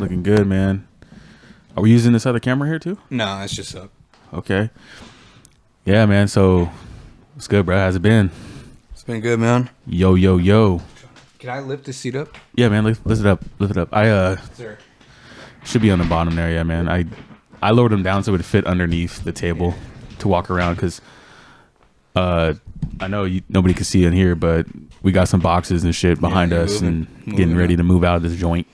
looking good, man. Are we using this other camera here too? No, it's just up. Okay. Yeah, man. So, what's good, bro? How's it been? It's been good, man. Yo, yo, yo. Can I lift this seat up? Yeah, man. Lift it up. Lift it up. Sir. Should be on the bottom there. Yeah, man. I lowered them down so it would fit underneath the table to walk around because I know nobody can see in here, but we got some boxes and shit behind us and getting ready to move out of this joint.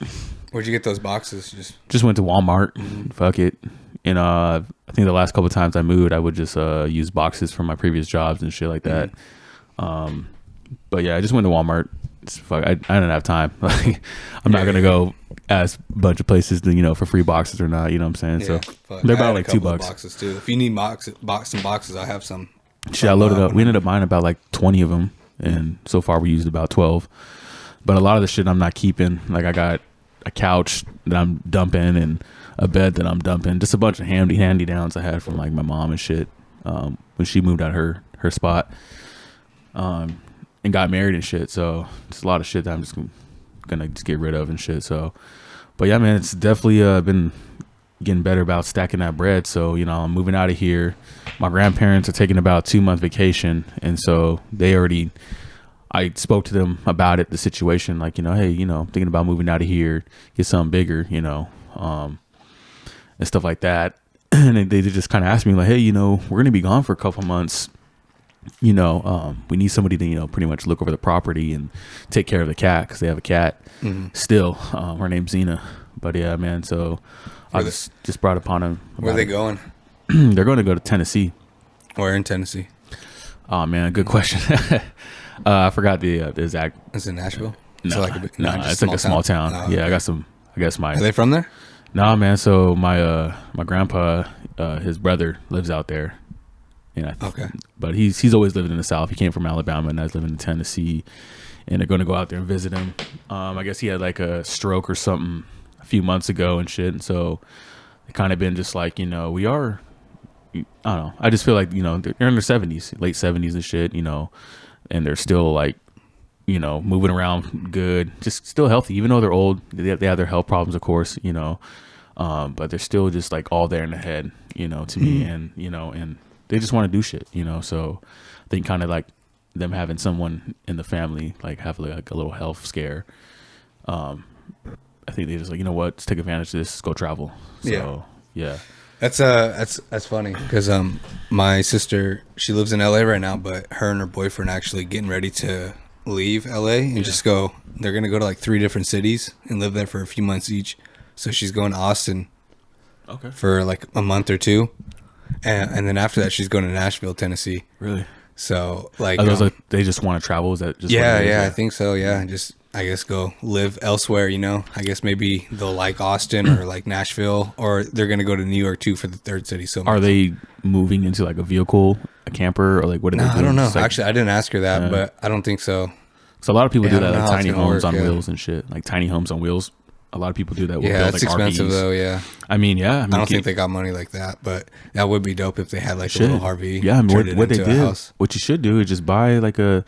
Where'd you get those boxes? Just went to Walmart. Fuck it. And I think the last couple of times I moved, I would just use boxes from my previous jobs and shit like that. But yeah, I just went to Walmart. I didn't have time. Like, I'm not gonna go ask a bunch of places to, for free boxes or not. You know what I'm saying? Yeah, so they're about like $2. Boxes too. If you need some boxes, I have some. Shit, I loaded up. We ended up buying about like 20 of them, and so far we used about 12. But a lot of the shit I'm not keeping. Like I got a couch that I'm dumping and a bed that I'm dumping. Just a bunch of handy downs I had from like my mom and shit when she moved out her spot and got married and shit. So it's a lot of shit that I'm just gonna just get rid of and shit. So, but yeah, man, it's definitely been getting better about stacking that bread. So I'm moving out of here. My grandparents are taking about 2-month vacation, and so I spoke to them about it, the situation, like, hey, I'm thinking about moving out of here, get something bigger, and stuff like that. And they just kind of asked me like, hey, we're going to be gone for a couple months. We need somebody to, pretty much look over the property and take care of the cat because they have a cat still. Her name's Zena. But yeah, man, so I just brought upon them. Where are they going? They're going to go to Tennessee. Where in Tennessee? Oh, man, good question. I forgot the exact. Is it Nashville? No, it's like a small town. Oh, yeah, okay. Are they from there? No, man. So my grandpa, his brother lives out there. Okay. But he's always lived in the South. He came from Alabama and now he's living in Tennessee. And they're going to go out there and visit him. I guess he had like a stroke or something a few months ago and shit. And so they kind of been just like, we are. I don't know. I just feel like, they're in their 70s, late 70s and shit, and they're still like, moving around good, just still healthy, even though they're old. They have their health problems, of course, but they're still just like all there in the head, to me. And, and they just want to do shit, so I think kind of like them having someone in the family, like have like a little health scare. I think they just like, let's take advantage of this, let's go travel. So, yeah. That's funny because my sister, she lives in LA right now, but her and her boyfriend actually getting ready to leave LA and just go. They're gonna go to like 3 different cities and live there for a few months each. So she's going to Austin, for like a month or 2, and then after that she's going to Nashville, Tennessee. Really? So like, they just want to travel? Is that just yeah, I think so. Yeah, just I guess go live elsewhere. I guess maybe they'll like Austin or like Nashville, or they're gonna go to New York too for the 3rd city. So are they moving into like a vehicle, a camper, or like what are they doing? I don't know. Like, actually, I didn't ask her that, but I don't think so. So a lot of people do that, like tiny homes on wheels and shit, like tiny homes on wheels. A lot of people do that. Yeah, it's like expensive RVs. Though. Yeah, I mean, I don't think they got money like that, but that would be dope if they had like a little RV. Yeah, I mean, what they did, what you should do is just buy like a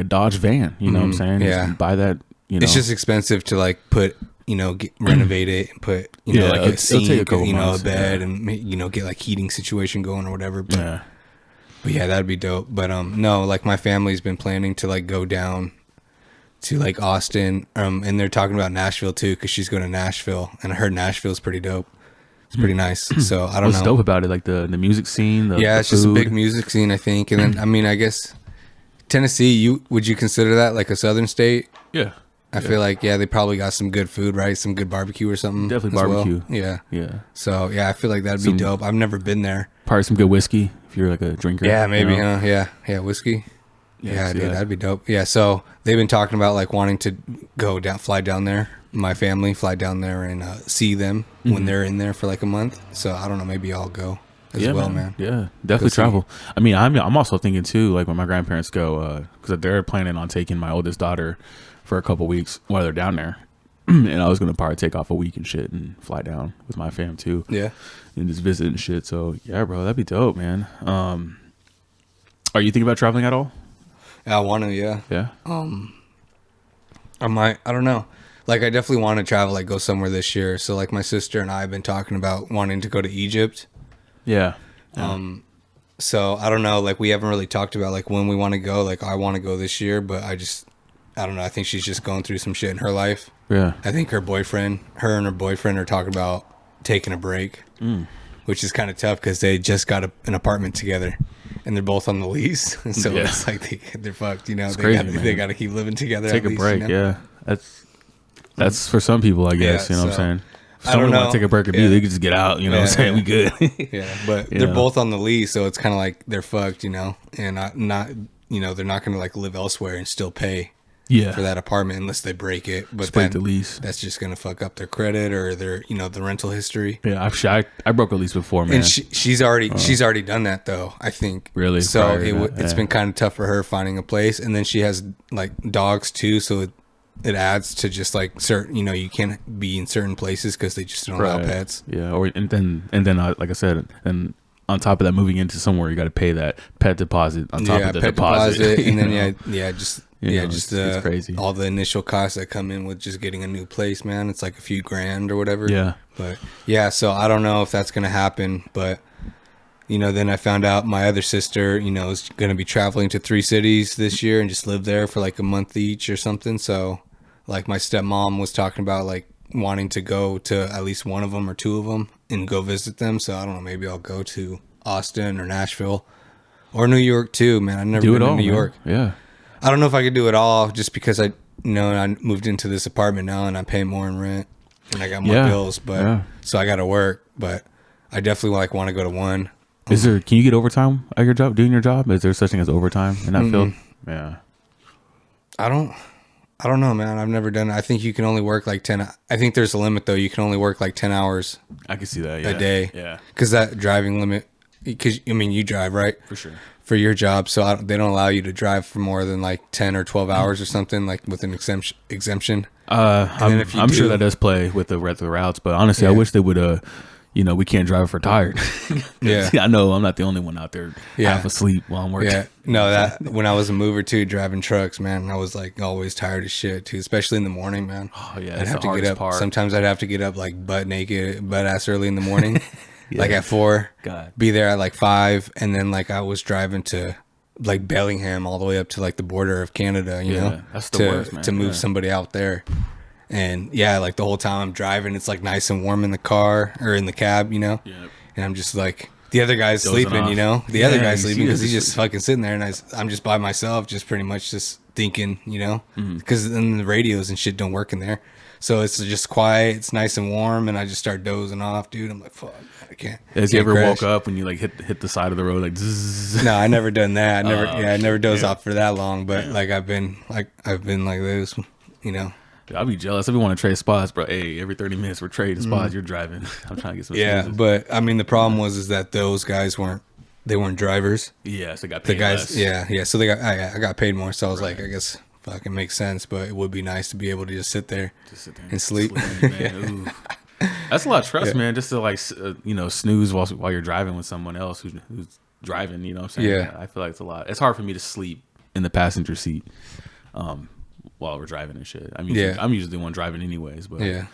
Dodge van. You know what I'm saying? Yeah, just buy that. It's just expensive to like put, renovate it and put, like a sink, a bed, and get like heating situation going or whatever. But yeah, that'd be dope. But no, like my family's been planning to like go down to like Austin, and they're talking about Nashville too, because she's going to Nashville, and I heard Nashville's pretty dope. It's pretty nice. So I don't know. What's dope about it? Like the music scene. It's just a big music scene, I think. And then I mean, I guess Tennessee. Would you consider that like a southern state? Yeah. I feel like they probably got some good food, right? Some good barbecue or something. Definitely barbecue. Well. Yeah. So I feel like that'd be dope. I've never been there. Probably some good whiskey if you're like a drinker. Yeah, maybe. Yeah, whiskey. Yeah, dude, that'd be dope. Yeah, so they've been talking about like wanting to fly down there. My family fly down there and see them when they're in there for like a month. So I don't know, maybe I'll go as well, man. Yeah, definitely travel. I mean, I'm also thinking too, like when my grandparents go, because they're planning on taking my oldest daughter for a couple weeks while they're down there. And I was gonna probably take off a week and shit and fly down with my fam too. Yeah, and just visit and shit. So yeah, bro, that'd be dope, man. Are you thinking about traveling at all? Yeah, I want to. Yeah. Yeah. I might. I don't know. like I definitely want to travel, like go somewhere this year. So like my sister and I have been talking about wanting to go to Egypt. Yeah. So I don't know, like we haven't really talked about like when we want to go. Like I want to go this year, but I don't know. I think she's just going through some shit in her life. Yeah. I think her and her boyfriend are talking about taking a break, which is kind of tough because they just got an apartment together and they're both on the lease. So it's like they're fucked, you know. They got to keep living together. Take a break, you know? Yeah. That's for some people, I guess, you know what I'm saying? If somebody want to take a break or be, they could just get out, you know what I'm saying? We good. Yeah, but they're both on the lease, so it's kind of like they're fucked, you know, and not you know, they're not going to like live elsewhere and still pay for that apartment unless they break it. But break the lease. That's just going to fuck up their credit or their, you know, the rental history. Yeah, I broke a lease before, man. And she's already done that though, I think. Really? So it's been kind of tough for her finding a place, and then she has like dogs too, so it adds to just like certain, you know, you can't be in certain places because they just don't allow pets. Yeah, and then like I said, and on top of that, moving into somewhere, you got to pay that pet deposit on top of the deposit, and then just it's crazy. All the initial costs that come in with just getting a new place, man. It's like a few grand or whatever. Yeah, but yeah, so I don't know if that's gonna happen, but. You know, then I found out my other sister, you know, is going to be traveling to 3 cities this year and just live there for like a month each or something. So, like, my stepmom was talking about, like, wanting to go to at least one of them or 2 of them and go visit them. So, I don't know, maybe I'll go to Austin or Nashville or New York, too, man. I've never been to New York. Yeah. I don't know if I could do it all just because I moved into this apartment now and I pay more in rent and I got more bills. But so I got to work. But I definitely, like, want to go to one. Can you get overtime at your job, doing your job? Is there such thing as overtime in that field? Yeah. I don't know, man. I've never done it. I think you can only work like 10. I think there's a limit though. You can only work like 10 hours. I can see that. A day. Yeah. Cause that driving limit, cause I mean, you drive, right? For sure. For your job. So they don't allow you to drive for more than like 10 or 12 hours or something, like with an exemption. I'm sure that does play with the routes, but honestly, I wish they would, you know, we can't drive if we're tired. I know I'm not the only one out there half asleep while I'm working. Yeah. No, that when I was a mover too, driving trucks, man, I was like always tired as shit too, especially in the morning, man. Oh yeah, I'd have to get up. Part. Sometimes I'd have to get up like butt ass early in the morning, like at 4. God. Be there at like 5, and then like I was driving to like Bellingham all the way up to like the border of Canada, you know, that's the worst, man. To move somebody out there. And like the whole time I'm driving, it's like nice and warm in the car or in the cab, you know? Yep. And I'm just like, the other guy's sleeping, you know? The other guy's sleeping because he's just fucking sitting there, and I'm just by myself, just pretty much just thinking, you know? Because then the radios and shit don't work in there. So it's just quiet, it's nice and warm, and I just start dozing off, dude. I'm like, fuck, I can't. Has you ever woke up when you like hit the side of the road like zzz? No, I never done that. I never dozed off for that long, but like I've been like this, you know? I'll be jealous if we want to trade spots, bro. Hey, every 30 minutes we're trading spots. You're driving. I'm trying to get some. Yeah, but I mean the problem is that those guys weren't drivers. Yeah, so they got paid less. Yeah. So I got paid more. So I was like, I guess fucking makes sense. But it would be nice to be able to just sit there and sleep. Man. That's a lot of trust, man. Just to like snooze while you're driving with someone else who's driving. You know what I'm saying? Yeah. I feel like it's a lot. It's hard for me to sleep in the passenger seat. While we're driving and shit. I'm usually the one driving anyways, but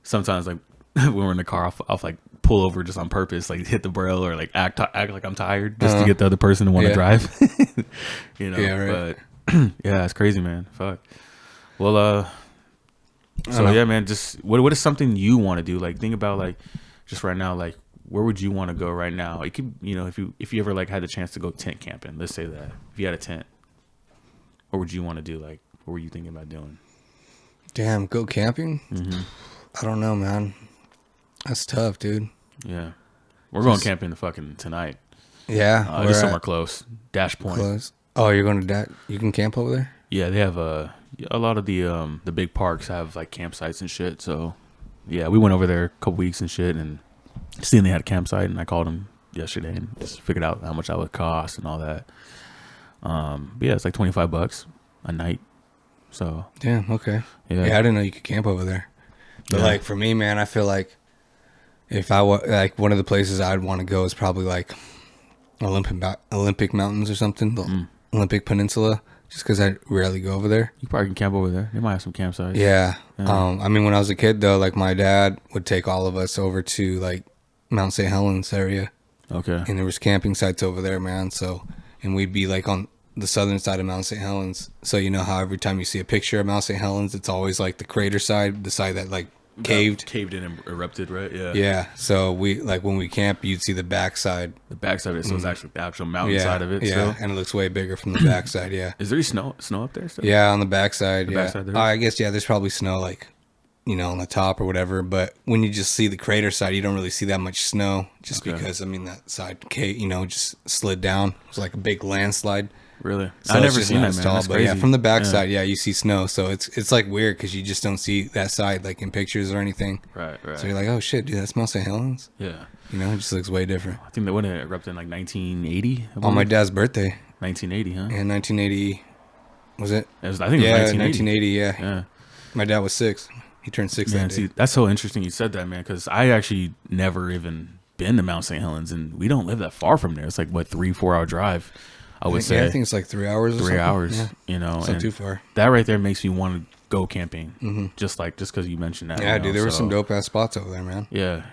sometimes like when we're in the car, I'll like pull over just on purpose, like hit the braille or like act like I'm tired just to get the other person to want to drive. You know, but yeah, it's crazy, man. Fuck. Well, so yeah, man, just what is something you want to do? Like think about like just right now, like where would you want to go right now? It could, you know, if you ever like had the chance to go tent camping, let's say that if you had a tent, what would you want to do? Like, what were you thinking about doing? Damn, go camping? I don't know, man. That's tough, dude. Yeah. We're going camping tonight. Yeah. Just somewhere close. Dash Point. Close. Oh, you're going to you can camp over there? Yeah, they have a lot of the big parks have like campsites and shit. So yeah, we went over there a couple weeks and shit and seen they had a campsite, and I called them yesterday and just figured out how much that would cost and all that. But yeah, it's like $25 a night. So damn, okay. Yeah, I didn't know you could camp over there. But like for me, man, I feel like if I like one of the places I'd want to go is probably like Olympic Mountains or something, the Olympic Peninsula, just because I rarely go over there. You probably can camp over there. They might have some campsites. Yeah. I mean, when I was a kid, though, like, my dad would take all of us over to, like, Mount St. Helens area. Okay. And there was camping sites over there, man. So, and we'd be, like, on the southern side of Mount St. Helens. So, you know how every time you see a picture of Mount St. Helens, it's always, like, the crater side, the side that, like, caved in and erupted, right? Yeah. So we, like, when we camp, you'd see the backside of it, so it's actually the actual mountain side of it. And it looks way bigger from the backside. Is there snow up there still? On the backside. I guess there's probably snow, like, you know, on the top or whatever, but when you just see the crater side, you don't really see that much snow, just because, I mean, that side just slid down. It was like a big landslide. Really? So I never seen that, man. That's crazy. Yeah, from the backside, you see snow. So it's like weird because you just don't see that side, like, in pictures or anything. Right. So you're like, oh shit, dude, that's Mount St. Helens? Yeah. You know, it just looks way different. I think they would have erupted in like 1980. On my dad's birthday. 1980, huh? Yeah, 1980. Was it? I think it was 1980, yeah. My dad was 6. He turned 6 that day. See, that's so interesting you said that, man, because I actually never even been to Mount St. Helens, and we don't live that far from there. It's like, 3-4 hour drive, I would say. I think it's like 3 hours or something. 3 hours, you know. It's not too far. That right there makes me want to go camping, just because you mentioned that. Yeah, dude, there were some dope-ass spots over there, man. Yeah.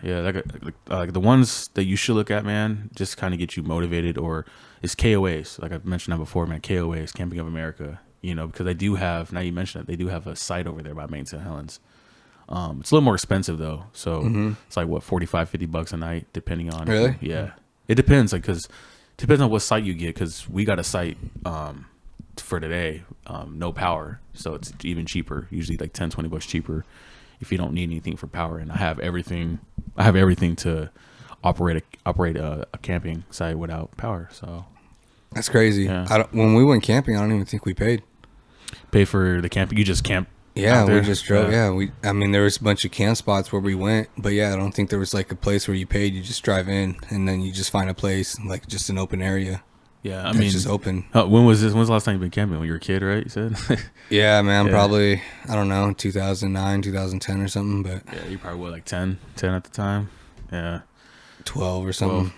Like the ones that you should look at, man, just kind of get you motivated, or is KOAs. Like I've mentioned that before, man, KOAs, Camping of America, you know, because now you mentioned it, they do have a site over there by Mount St. Helens. It's a little more expensive though, so it's like $45-$50 a night, depending on. Really? Yeah, it depends, like, because it depends on what site you get. Because we got a site for today, no power, so it's even cheaper. Usually like $10-$20 cheaper if you don't need anything for power. And I have everything to operate a camping site without power. So that's crazy. Yeah. When we went camping, I don't even think we paid. Pay for the camping? You just camp. Yeah, we just drove. I mean, there was a bunch of camp spots where we went, but I don't think there was like a place where you paid. You just drive in and then you just find a place, like just an open area. Yeah, I mean, it's just open. When was this? When's the last time you've been camping? When you were a kid, right? You said. Yeah, man, probably, I don't know, 2009, 2010 or something. But yeah, you probably were like 10 at the time. Yeah, 12 or something.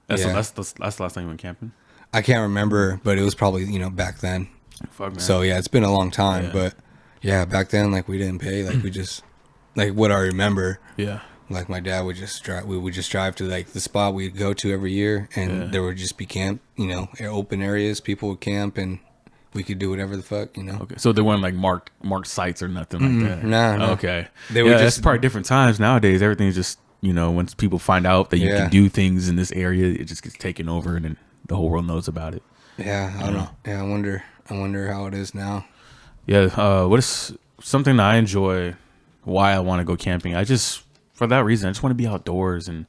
12. That's the last time you went camping. I can't remember, but it was probably back then. Fuck, man. So it's been a long time, but. Yeah, back then, like, we didn't pay. Like, we just, like, what I remember. Yeah. Like, my dad would just drive. We would just drive to, like, the spot we'd go to every year, and there would just be camp, open areas. People would camp, and we could do whatever the fuck, Okay, so there weren't like marked sites or nothing like that. No. Okay. They were that's probably different times nowadays. Everything's just once people find out that you can do things in this area, it just gets taken over, and then the whole world knows about it. Yeah, I don't know. Yeah, I wonder how it is now. Yeah, what is something that I enjoy, why I want to go camping? For that reason, I just want to be outdoors and,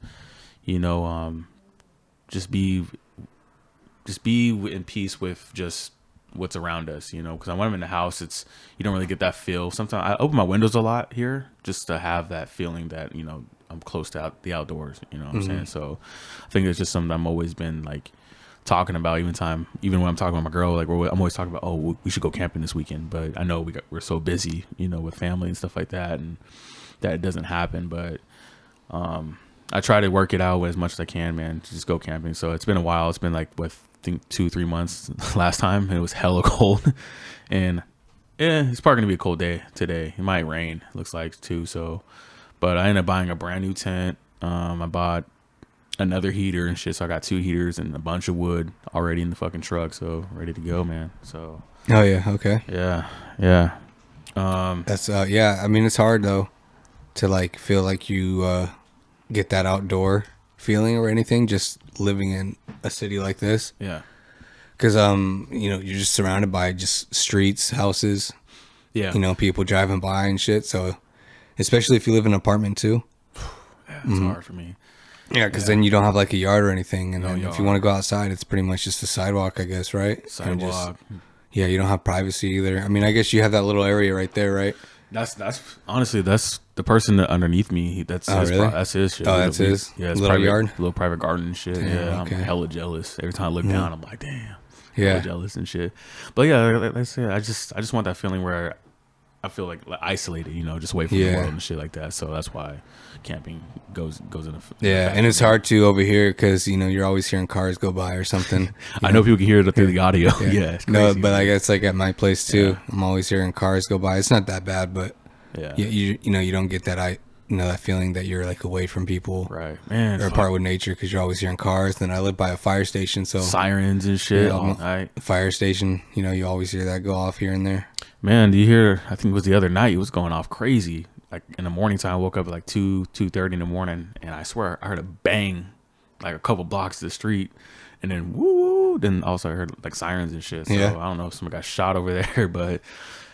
just be in peace with just what's around us, because when I'm in the house, you don't really get that feel. Sometimes I open my windows a lot here just to have that feeling that, I'm close to the outdoors, you know what I'm saying? So I think it's just something I'm always been like talking about, even when I'm talking with my girl, like I'm always talking about, oh, we should go camping this weekend, but I know we're so busy, with family and stuff like that, and that it doesn't happen. But I try to work it out as much as I can, man, to just go camping. So it's been a while. It's been like I think 2-3 months last time, and it was hella cold, and it's probably gonna be a cold day today. It might rain, looks like, too. So, but I ended up buying a brand new tent. I bought another heater and shit, so I got 2 heaters and a bunch of wood already in the fucking truck, so ready to go, man. So okay. Yeah That's I mean, it's hard though to like feel like you get that outdoor feeling or anything just living in a city like this, because you're just surrounded by just streets, houses, people driving by and shit. So especially if you live in an apartment too, it's hard for me. Yeah, because then you don't have like a yard or anything, and then if you want to go outside, it's pretty much just a sidewalk, I guess, right? Sidewalk. You don't have privacy either. I mean, I guess you have that little area right there, right? That's honestly, that's the person underneath me. That's his shit. Oh, that's his. Yeah, it's little yard, little private garden and shit. Damn, I'm hella jealous every time I look down. I'm like, damn, hella jealous and shit. But yeah, like I said, I just want that feeling where I feel like isolated, just away from the world and shit like that. So that's why camping goes in. And it's hard to over here because you're always hearing cars go by or something. I know people can hear it through the audio. It's crazy, no, but I guess like at my place too. I'm always hearing cars go by. It's not that bad, but you don't get that that feeling that you're like away from people, right, man, or apart with nature because you're always hearing cars. Then I live by a fire station, so sirens and shit all night. Fire station, you always hear that go off here and there. Man, do you hear? I think it was the other night. It was going off crazy. Like in the morning time, I woke up at like 2:30 in the morning, and I swear I heard a bang, like a couple blocks to the street, and then woo. Then also I heard like sirens and shit. So I don't know if someone got shot over there, but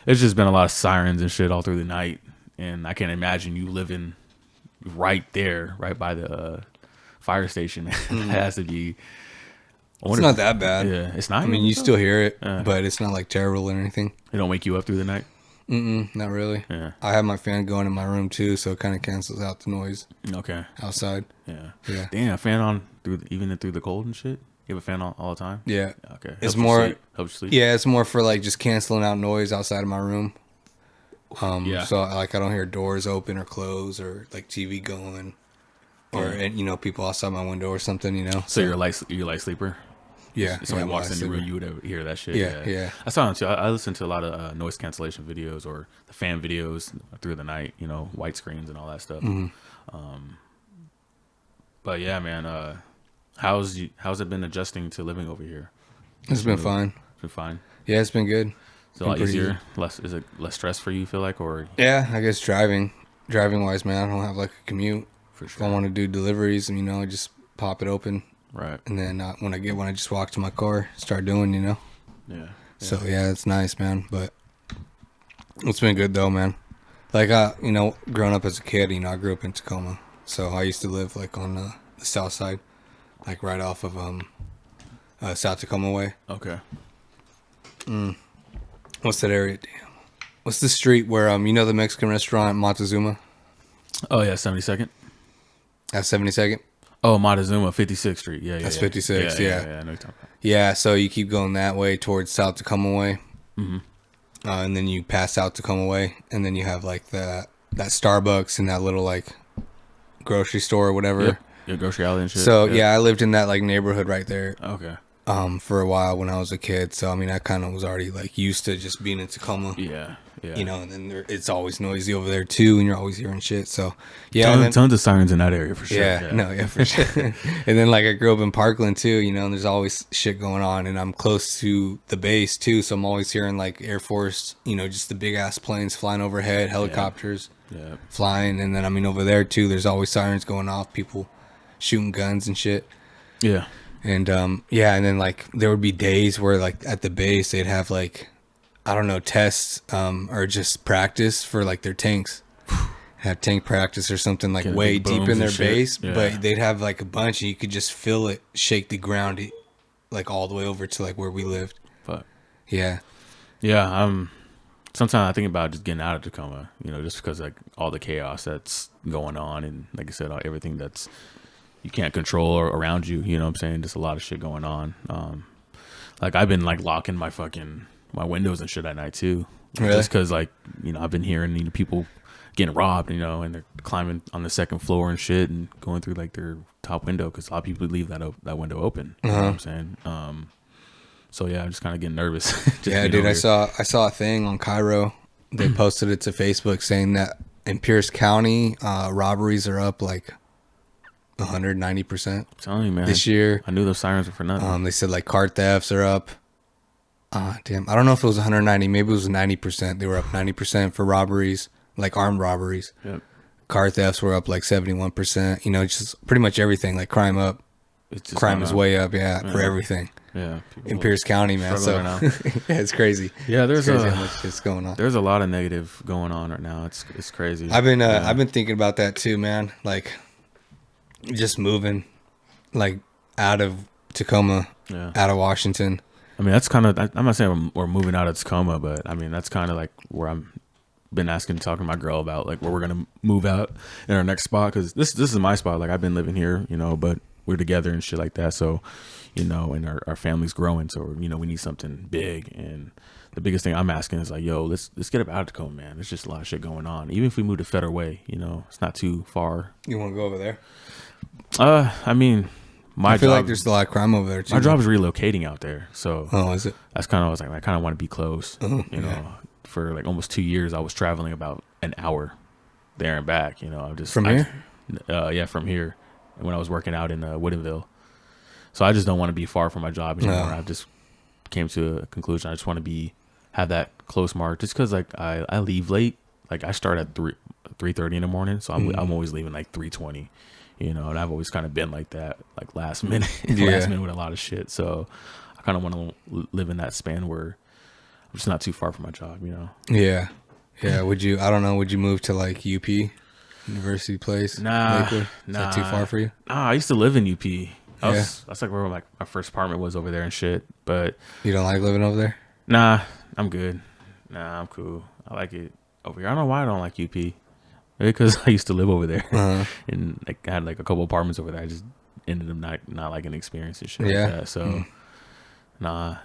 it's just been a lot of sirens and shit all through the night. And I can't imagine you living right there, right by the fire station. It has to be. It's not that bad. Yeah, it's not. I mean, you still hear it, but it's not like terrible or anything. It don't wake you up through the night? Not really. Yeah. I have my fan going in my room too, so it kind of cancels out the noise. Okay. Outside. Yeah. Damn, fan on even through the cold and shit? You have a fan on all the time? Yeah. Okay. It's more. Helps you sleep? Yeah, it's more for like just canceling out noise outside of my room. So like I don't hear doors open or close or like TV going, or people outside my window or something. So you're a light sleeper. Yeah. If somebody walks in the room, you would hear that shit. Yeah. I saw it too. I listen to a lot of noise cancellation videos or the fan videos through the night. White screens and all that stuff. But yeah, man. How's it been adjusting to living over here? It's been fine. It's been fine. Yeah, it's been good. It's a lot easier. Is it less stress for you? Feel like, or I guess driving wise, man. I don't have like a commute. For sure. If I want to do deliveries, I just pop it open. Right. And then when I just walk to my car, start doing. Yeah. So it's nice, man. But it's been good though, man. Like growing up as a kid, I grew up in Tacoma, so I used to live like on the south side, like right off of South Tacoma Way. Okay. What's that area? Damn. What's the street where the Mexican restaurant Montezuma? Oh yeah, 72nd. That's 72nd. Oh, Montezuma, 56th Street. Yeah, that's 56. Yeah. I know what you're talking about. Yeah, so you keep going that way towards South Tacoma Way, and then you pass South Tacoma Way, and then you have like that Starbucks and that little like grocery store or whatever. Yep. Yeah, grocery outlet and shit. So I lived in that like neighborhood right there. Okay. For a while when I was a kid, so I mean I kind of was already like used to just being in Tacoma. Yeah. And then it's always noisy over there too, and you're always hearing shit. So tons of sirens in that area for sure. Yeah, for sure. And then like I grew up in Parkland too, and there's always shit going on, and I'm close to the base too, so I'm always hearing like Air Force, just the big ass planes flying overhead, helicopters flying, and then I mean over there too, there's always sirens going off, people shooting guns and shit. Yeah. And and then like there would be days where like at the base they'd have like I don't know tests or just practice for like their tanks. Have tank practice or something like way deep in their base, but they'd have like a bunch and you could just feel it shake the ground like all the way over to like where we lived. Fuck. Yeah. Yeah. Sometimes I think about just getting out of Tacoma, just because like all the chaos that's going on and like I said, everything that's you can't control or around you, you know what I'm saying? Just a lot of shit going on. Like I've been like locking my windows and shit at night too. Really? Just cause like, I've been hearing people getting robbed, and they're climbing on the second floor and shit and going through like their top window. Cause a lot of people leave that window open. You know what I'm saying? So yeah, I'm just kind of getting nervous. Yeah, dude, I saw a thing on Cairo. They posted it to Facebook saying that in Pierce County, robberies are up like 190%. I'm telling you, man. This year. I knew those sirens were for nothing. They said like car thefts are up. Damn. I don't know if it was 190. Maybe it was 90%. They were up 90% for robberies, like armed robberies. Yep. Car thefts were up like 71%. Just pretty much everything. Like crime up. Crime is way up, for everything. Yeah. In Pierce County, man. So yeah, it's crazy. Yeah, it's crazy how much shit's going on. There's a lot of negative going on right now. It's crazy. I've been thinking about that too, man. Like just moving like out of Tacoma, out of Washington. I mean, that's kind of, I'm not saying we're moving out of Tacoma, but I mean, that's kind of like where I'm been talking to my girl about like where we're going to move out in our next spot. Cause this is my spot. Like I've been living here, but we're together and shit like that. So, you know, and our family's growing. So, you know, we need something big. And the biggest thing I'm asking is like, yo, let's get up out of Tacoma, man. There's just a lot of shit going on. Even if we move to Federal Way, you know, it's not too far. You want to go over there? I mean, I feel like there's a lot of crime over there too. My job is relocating out there. So, is it? That's kind of, I was like, I kind of want to be close. You know, for like almost 2 years, I was traveling about an hour there and back. You know, I'm just from here. Yeah, from here. And when I was working out in Woodinville, so I just don't want to be far from my job anymore. I just came to a conclusion. I just want to have that close mark. Just because like I leave late. Like I start at 3:30 in the morning, so I'm always leaving like 3:20. You know, and I've always kind of been like that, like last minute with a lot of shit. So I kind of want to live in that span where I'm just not too far from my job, you know? Yeah. Yeah. Would you move to like UP, University Place? Nah. Lakewood? Is that too far for you? Nah, I used to live in UP. That's like where my first apartment was over there and shit. But you don't like living over there? Nah, I'm good. Nah, I'm cool. I like it over here. I don't know why I don't like UP. Maybe because I used to live over there, and like I had like a couple apartments over there. I just ended up not liking the experience and shit like that. So, nah.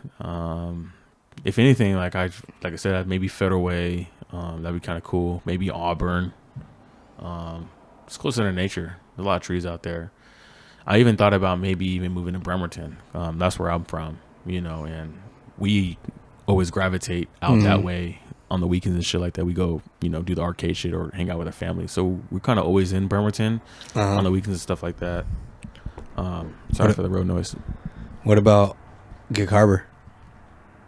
If anything, like I said, maybe Federal Way. That'd be kind of cool. Maybe Auburn. It's closer to nature. There's a lot of trees out there. I even thought about maybe even moving to Bremerton. That's where I'm from, you know, and we always gravitate out that way. On the weekends and shit like that, we go, you know, do the arcade shit or hang out with our family. So we're kind of always in Bremerton on the weekends and stuff like that. Sorry for the road noise. What about Gig Harbor?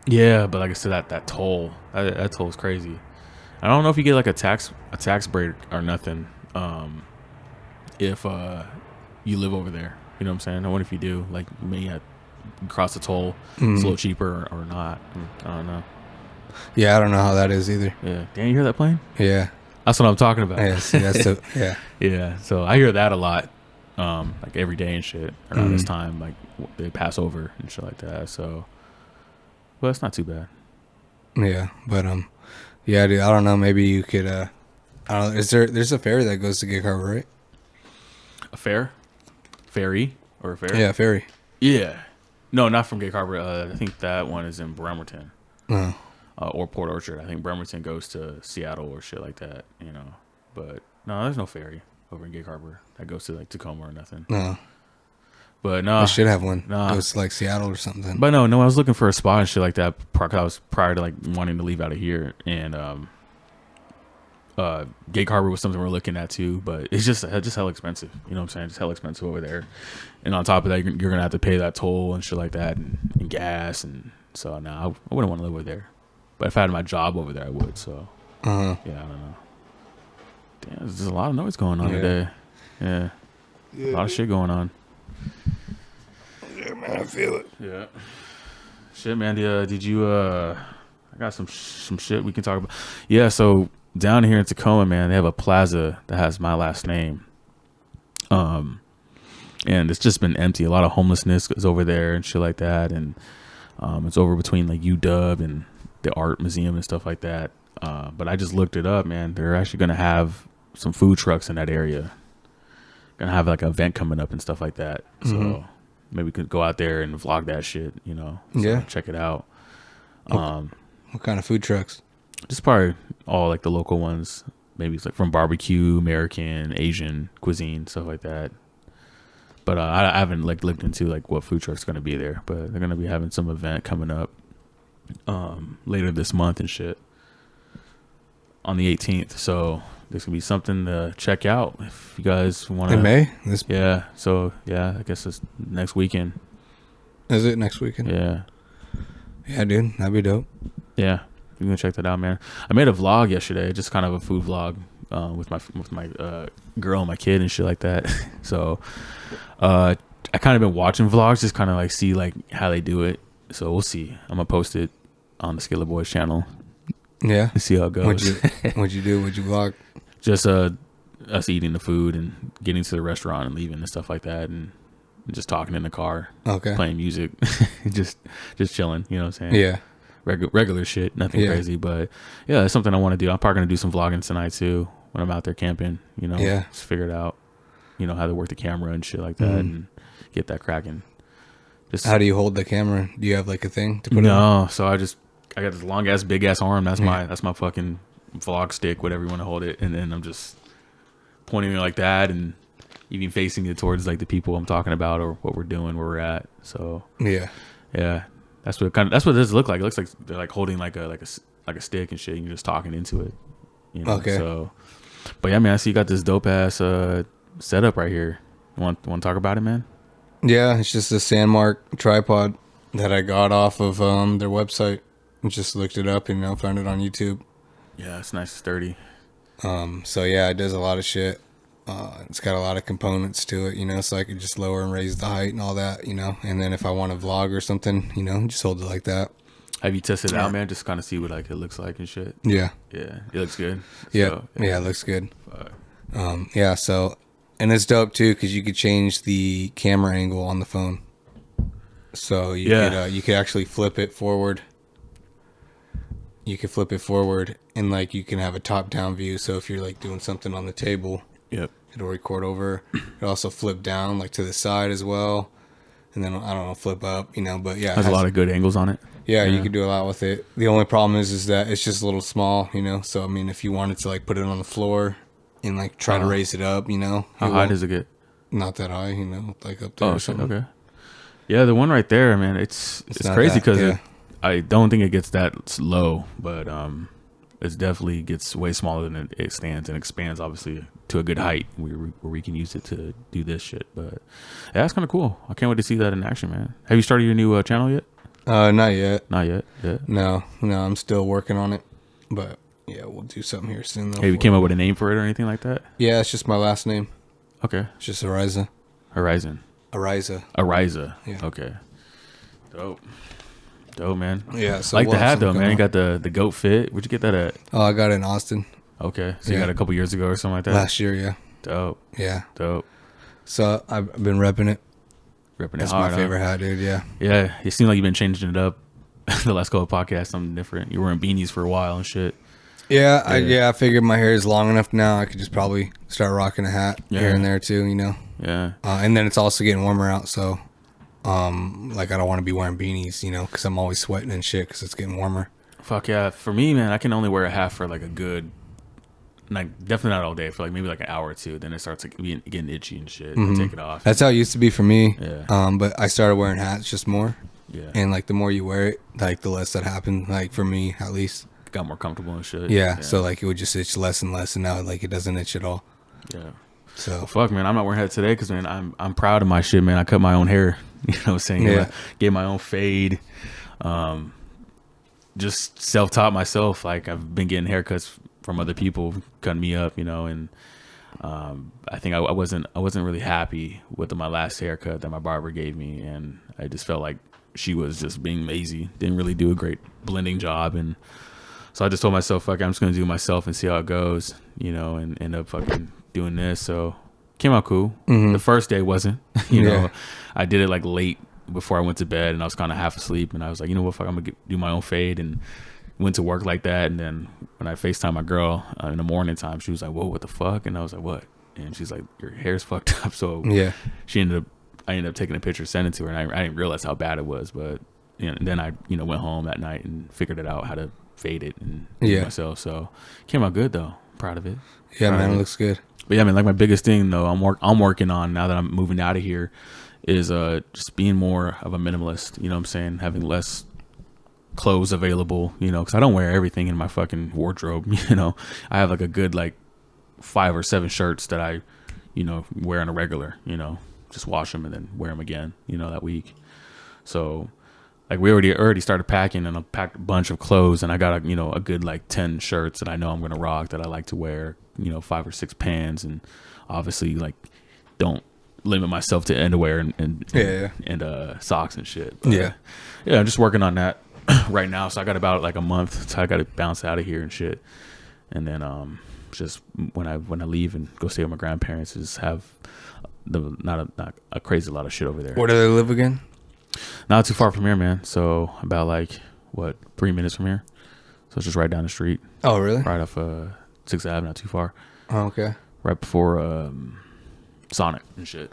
Yeah, but like I said, that toll, that toll is crazy. I don't know if you get like a tax break or nothing if you live over there. You know what I'm saying? I wonder if you do. Like, you may have cross the toll. It's a little cheaper or not. I don't know. Yeah, I don't know how that is either. Yeah. Dan, you hear that plane? Yeah. That's what I'm talking about. Yeah, see, that's the, yeah. Yeah, so I hear that a lot, like every day and shit around this time. Like, they pass over and shit like that. So, well, it's not too bad. Yeah, but, yeah, dude, I don't know. Maybe you could, I don't know. There's a ferry that goes to Gig Harbor, right? A ferry or a ferry? Yeah, ferry. Yeah. No, not from Gig Harbor. I think that one is in Bremerton. Oh. Or Port Orchard. I think Bremerton goes to Seattle or shit like that, you know. But no, there's no ferry over in Gig Harbor that goes to like Tacoma or nothing. No. But no. I should have one. Nah. Goes to like Seattle or something. But no, I was looking for a spot and shit like that. Cause I was prior to like wanting to leave out of here, and Gig Harbor was something we're looking at too. But it's just hella expensive. You know what I'm saying? Just hella expensive over there. And on top of that, you're gonna have to pay that toll and shit like that, and gas, and so no, I wouldn't want to live over there. But if I had my job over there, I would. So, yeah, I don't know. Damn, there's a lot of noise going on today. Yeah. A lot of shit going on. Yeah, man, I feel it. Yeah. Shit, man. Did you, I got some shit we can talk about. Yeah, so down here in Tacoma, man, they have a plaza that has my last name. And it's just been empty. A lot of homelessness is over there and shit like that. And it's over between like UW and the art museum and stuff like that. But I just looked it up, man. They're actually going to have some food trucks in that area. Going to have like an event coming up and stuff like that. So maybe we could go out there and vlog that shit, you know. So check it out. What kind of food trucks? Just probably all like the local ones. Maybe it's like from barbecue, American, Asian cuisine, stuff like that. But I haven't like looked into like what food truck's going to be there. But they're going to be having some event coming up later this month and shit on the 18th. So there's gonna be something to check out if you guys want to. In May? So I guess it's next weekend. Is it next weekend? Yeah. Yeah, dude, that'd be dope. Yeah, you can check that out, man. I made a vlog yesterday, just kind of a food vlog with my girl and my kid and shit like that. So I kind of been watching vlogs, just kind of like see like how they do it. So we'll see. I'm gonna post it on the Skillet Boyz channel. Yeah. See how it goes. What'd you do? What'd you vlog? Just us eating the food and getting to the restaurant and leaving and stuff like that, and just talking in the car. Okay. Playing music, just chilling. You know what I'm saying? Yeah. Regular shit, nothing crazy, but yeah, it's something I want to do. I'm probably gonna do some vlogging tonight too when I'm out there camping. You know, just figure it out. you know, how to work the camera and shit like that, and get that cracking. Just how do you hold the camera? Do you have like a thing to put it on? No, so I got this long ass, big ass arm. That's my fucking vlog stick, whatever you want to hold it, and then I'm just pointing it like that, and even facing it towards like the people I'm talking about or what we're doing, where we're at. So yeah, that's what this look like. It looks like they're like holding like a stick and shit, and you're just talking into it. You know? Okay. So, but yeah, man, I see you got this dope ass setup right here. You want to talk about it, man? Yeah, it's just a Sandmark tripod that I got off of their website. I just looked it up and found it on YouTube. Yeah, it's nice and sturdy. So yeah, it does a lot of shit. It's got a lot of components to it, so I could just lower and raise the height and all that, and then if I want to vlog or something, just hold it like that. Have you tested it out, man? Just kind of see what like it looks like and shit. Yeah. Yeah, it looks good. Yeah, it looks good. Yeah, so, and it's dope too because you could change the camera angle on the phone. So you could actually flip it forward. You can flip it forward and like you can have a top-down view. So if you're like doing something on the table, it'll record over. It also flip down like to the side as well, and then I don't know, flip up. But yeah, it has a lot of good angles on it. Yeah, you can do a lot with it. The only problem is that it's just a little small. So I mean, if you wanted to like put it on the floor and like try to raise it up, how high does it get? Not that high, like up there. Oh, shit, okay. Yeah, the one right there, man. It's crazy because I don't think it gets that low, but it definitely gets way smaller than it stands and expands, obviously, to a good height where we can use it to do this shit. But yeah, that's kind of cool. I can't wait to see that in action, man. Have you started your new channel yet? Not yet. Not yet. Yeah. No, I'm still working on it, but yeah, we'll do something here soon. Have you came up with a name for it or anything like that? Yeah, it's just my last name. Okay. It's just Ariza. Horizon. Ariza. Yeah. Okay. Dope, man. Yeah. So like the hat though, man. You got the goat fit. Where'd you get that at? Oh, I got it in Austin. Okay. So you got it a couple years ago or something like that? Last year, yeah. Dope. Yeah. Dope. So I've been repping it. That's hard, my favorite hat, dude. Yeah. Yeah. It seemed like you've been changing it up the last couple of podcasts. Something different. You were wearing beanies for a while and shit. Yeah. I figured my hair is long enough now. I could just probably start rocking a hat here and there too, Yeah. And then it's also getting warmer out, so like I don't want to be wearing beanies, because I'm always sweating and shit because it's getting warmer. Fuck yeah. For me, man, I can only wear a hat for like a good, like definitely not all day, for like maybe like an hour or two. Then it starts like getting itchy and shit. I take it off. That's how it used to be for me. Yeah. But I started wearing hats just more. Yeah. And like the more you wear it, like the less that happened. Like for me, at least. Got more comfortable and shit. Yeah. So like it would just itch less and less, and now like it doesn't itch at all. Yeah. So well, fuck, man, I'm not wearing a hat today because man, I'm proud of my shit, man. I cut my own hair. You know what I'm saying? Yeah. Get my own fade. Just self-taught myself. Like I've been getting haircuts from other people cutting me up, and I think I wasn't really happy with my last haircut that my barber gave me, and I just felt like she was just being lazy, didn't really do a great blending job, and so I just told myself, fuck, I'm just gonna do it myself and see how it goes, and end up fucking doing this. So came out cool. The first day wasn't, you know, I did it like late before I went to bed, and I was kind of half asleep, and I was like, you know what, fuck, I'm gonna do my own fade, and went to work like that. And then when I FaceTimed my girl in the morning time, she was like, whoa, what the fuck? And I was like, what? And she's like, your hair's fucked up. So I ended up taking a picture, sending it to her, and I didn't realize how bad it was. But and then I went home that night and figured it out how to fade it and do it myself. So came out good though. Proud of it. Yeah, man, it looks good. But yeah, man, like my biggest thing though, I'm working on now that I'm moving out of here is just being more of a minimalist. You know what I'm saying? Having less clothes available, because I don't wear everything in my fucking wardrobe. I have like a good like 5 or 7 shirts that I wear on a regular, just wash them and then wear them again, that week. So like we already started packing, and I packed a bunch of clothes, and I got a good like 10 shirts that I know I'm gonna rock, that I like to wear, 5 or 6 pants, and obviously like don't limit myself to underwear and socks and shit. But, I'm just working on that right now. So I got about like a month, so I got to bounce out of here and shit, and then just when I leave and go stay with my grandparents, just have not a crazy lot of shit over there. Where do they live again? Not too far from here, man. So about like 3 minutes from here. So it's just right down the street. Oh, really? Right off 6th Ave, not too far. Oh, okay. Right before Sonic and shit.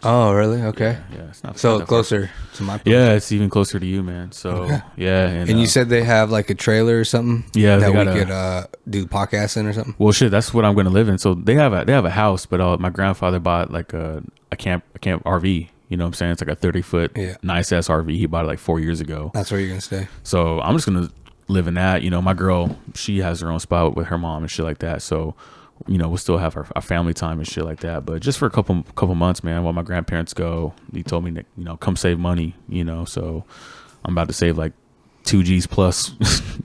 Oh, really? Okay. Yeah, it's not so not closer to my place. Yeah, it's even closer to you, man. So okay. Yeah, and you said they have like a trailer or something. Yeah, that we could do the podcast in or something. Well, shit, that's what I'm going to live in. So they have a house, but my grandfather bought like a camp RV. You know what I'm saying? It's like a 30-foot nice ass RV. He bought it like 4 years ago. That's where you're gonna stay. So I'm just gonna live in that. You know, my girl, she has her own spot with her mom and shit like that. So, you know, we'll still have our family time and shit like that. But just for a couple months, man, while my grandparents go, he told me to, you know, come save money, you know. So I'm about to save like 2 G's plus,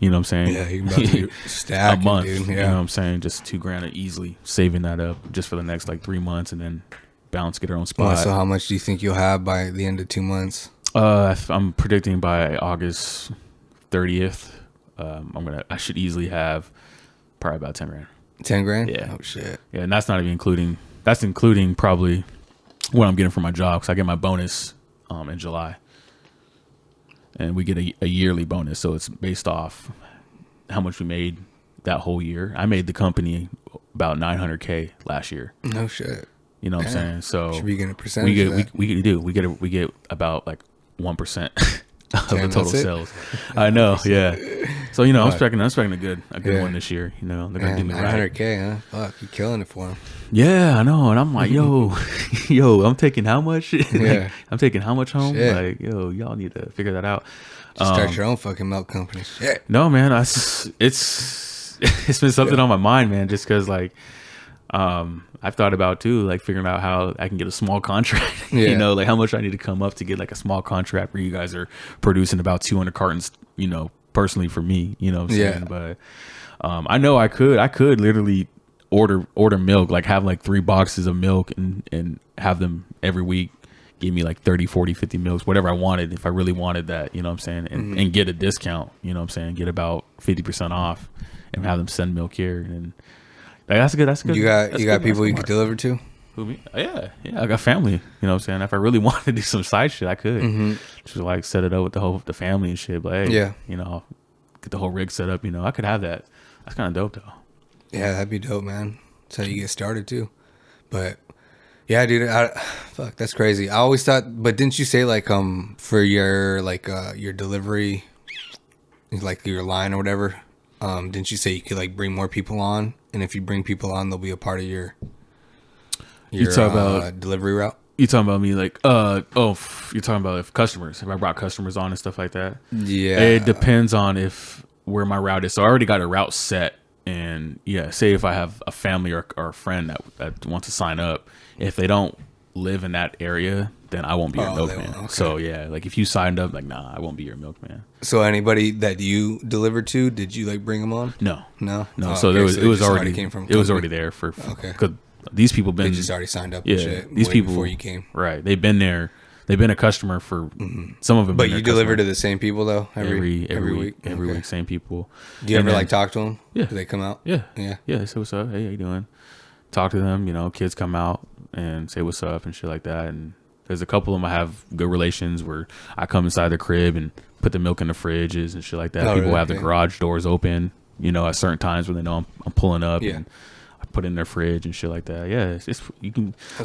you know what I'm saying? Yeah, you're about to stack a month, dude. Yeah. You know what I'm saying? Just $2,000 easily saving that up just for the next like 3 months and then bounce, get her own spot. So how much do you think you'll have by the end of 2 months? I'm predicting by August 30th, I should easily have probably about 10 grand. 10 grand? Yeah. Oh shit. Yeah, and that's not even including probably what I'm getting from my job, because I get my bonus in July, and we get a yearly bonus, so it's based off how much we made that whole year. I made the company about $900K last year. No shit. You know what I'm saying? So should be getting a percentage. We get about like 1% of the total sales. I know, yeah. So, you know, I'm expecting a good one this year. You know, they're gonna give me right. $900K, huh? Fuck, you're killing it for them. Yeah, I know, and I'm like, yo, I'm taking how much? Yeah, I'm taking how much home? Shit. Like, yo, y'all need to figure that out. Start your own fucking milk company. Shit. No, man, it's been something on my mind, man. Just because like, I've thought about too, like figuring out how I can get a small contract. You know, like how much I need to come up to get like a small contract where you guys are producing about 200 cartons. You know, personally for me, you know what I'm saying? But I know I could literally order milk, like have like 3 boxes of milk and have them every week give me like 30, 40, 50 milks, whatever I wanted, if I really wanted that, you know what I'm saying? And get a discount, you know what I'm saying? Get about 50% off and have them send milk here. And like, that's good. You got people you could deliver to? Who, me? Yeah, I got family, you know what I'm saying? If I really wanted to do some side shit, I could. Just like set it up with the family and shit. But hey, you know, get the whole rig set up, you know, I could have that. That's kind of dope though. Yeah, that'd be dope, man. That's how you get started too. But yeah, dude, fuck, that's crazy. I always thought, but didn't you say like for your like your delivery, like your line or whatever, didn't you say you could like bring more people on, and if you bring people on, they'll be a part of your about delivery route? You talking about me like you're talking about if I brought customers on and stuff like that? Yeah, it depends on where my route is. So I already got a route set. And yeah, say if I have a family or a friend that wants to sign up, if they don't live in that area, then I won't be your milkman. Okay. So yeah, like if you signed up, like nah, I won't be your milkman. So anybody that you delivered to, did you like bring them on? No. Oh, so okay. it was already there for okay. Cause these people they just already signed up. Yeah, and shit these people before you came. Right, they've been there. They've been a customer for some of them. But you deliver to the same people though every week. Every week, same people. Do you ever like talk to them? Yeah. Do they come out? Yeah. So what's up? Hey, how you doing? Talk to them. You know, kids come out and say what's up and shit like that. And there's a couple of them I have good relations where I come inside the crib and put the milk in the fridges and shit like that. People have the garage doors open, you know, at certain times when they know I'm pulling up. Yeah. And I put in their fridge and shit like that. Yeah, it's they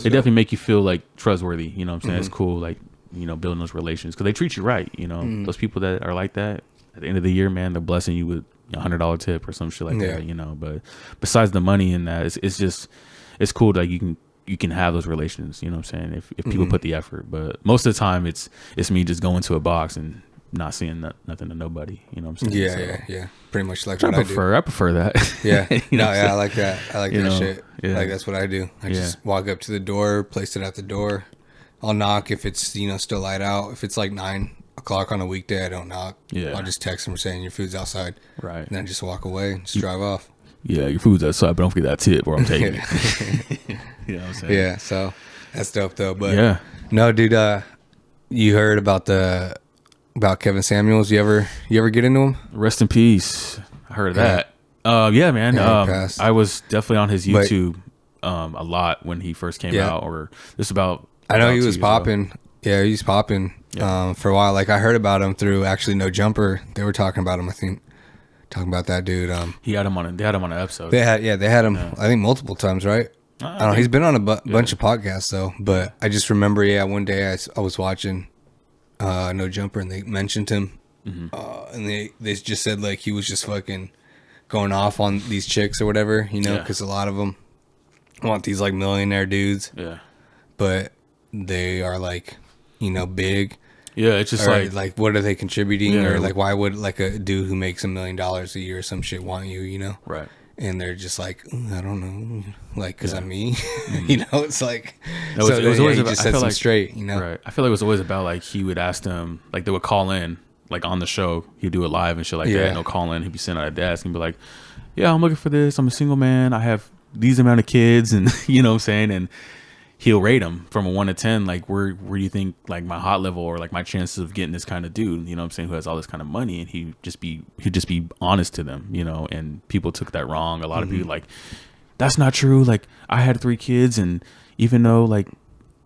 definitely make you feel like trustworthy. You know what I'm saying? It's cool, like, you know, building those relations because they treat you right. You know, those people that are like that at the end of the year, man, they're blessing you with $100 tip or some shit like that. You know, but besides the money and that, it's cool that you can have those relations. You know what I'm saying? If people put the effort, but most of the time it's me just going to a box and not seeing nothing to nobody. You know what I'm saying? Yeah. Pretty much like what I do. I prefer that. Yeah. I like that. I like that shit. Yeah. Like that's what I do. I just walk up to the door, place it at the door. I'll knock if it's, you know, still light out. If it's like 9 o'clock on a weekday, I don't knock. Yeah. I'll just text them saying your food's outside. Right. And then just walk away and just drive off. Yeah, your food's outside, but don't forget that tip or I'm taking it. You know what I'm saying? Yeah, so that's dope though. But no, dude, you heard about Kevin Samuels? You ever get into him? Rest in peace. I heard of that. Yeah, man. I was definitely on his YouTube a lot when he first came out, or just about. I know he was popping. Yeah, he was popping for a while. Like I heard about him through actually No Jumper. They were talking about him. I think talking about that dude. They had him on an episode. They had him. I think multiple times, right? I don't know. He's been on a bunch of podcasts though, but I just remember, one day I was watching No Jumper and they mentioned him, and they just said like he was just fucking going off on these chicks or whatever, because a lot of them want these like millionaire dudes, but they are like, big. Yeah, it's just like what are they contributing, or like why would like a dude who makes $1 million a year or some shit want you, right? And they're just like, I don't know, like because I'm me, it's like no, it was always about, just set them straight, right? I feel like it was always about like he would ask them, like they would call in, like on the show, he'd do it live and shit like that. And they'll call in, he'd be sitting at a desk and be like, yeah, I'm looking for this. I'm a single man. I have these amount of kids, and you know what I'm saying, and he'll rate them from a 1 to 10, like where do you think like my hot level or like my chances of getting this kind of dude, you know what I'm saying, who has all this kind of money, and he'd just be honest to them, and people took that wrong. A lot of people like, that's not true. Like I had 3 kids, and even though like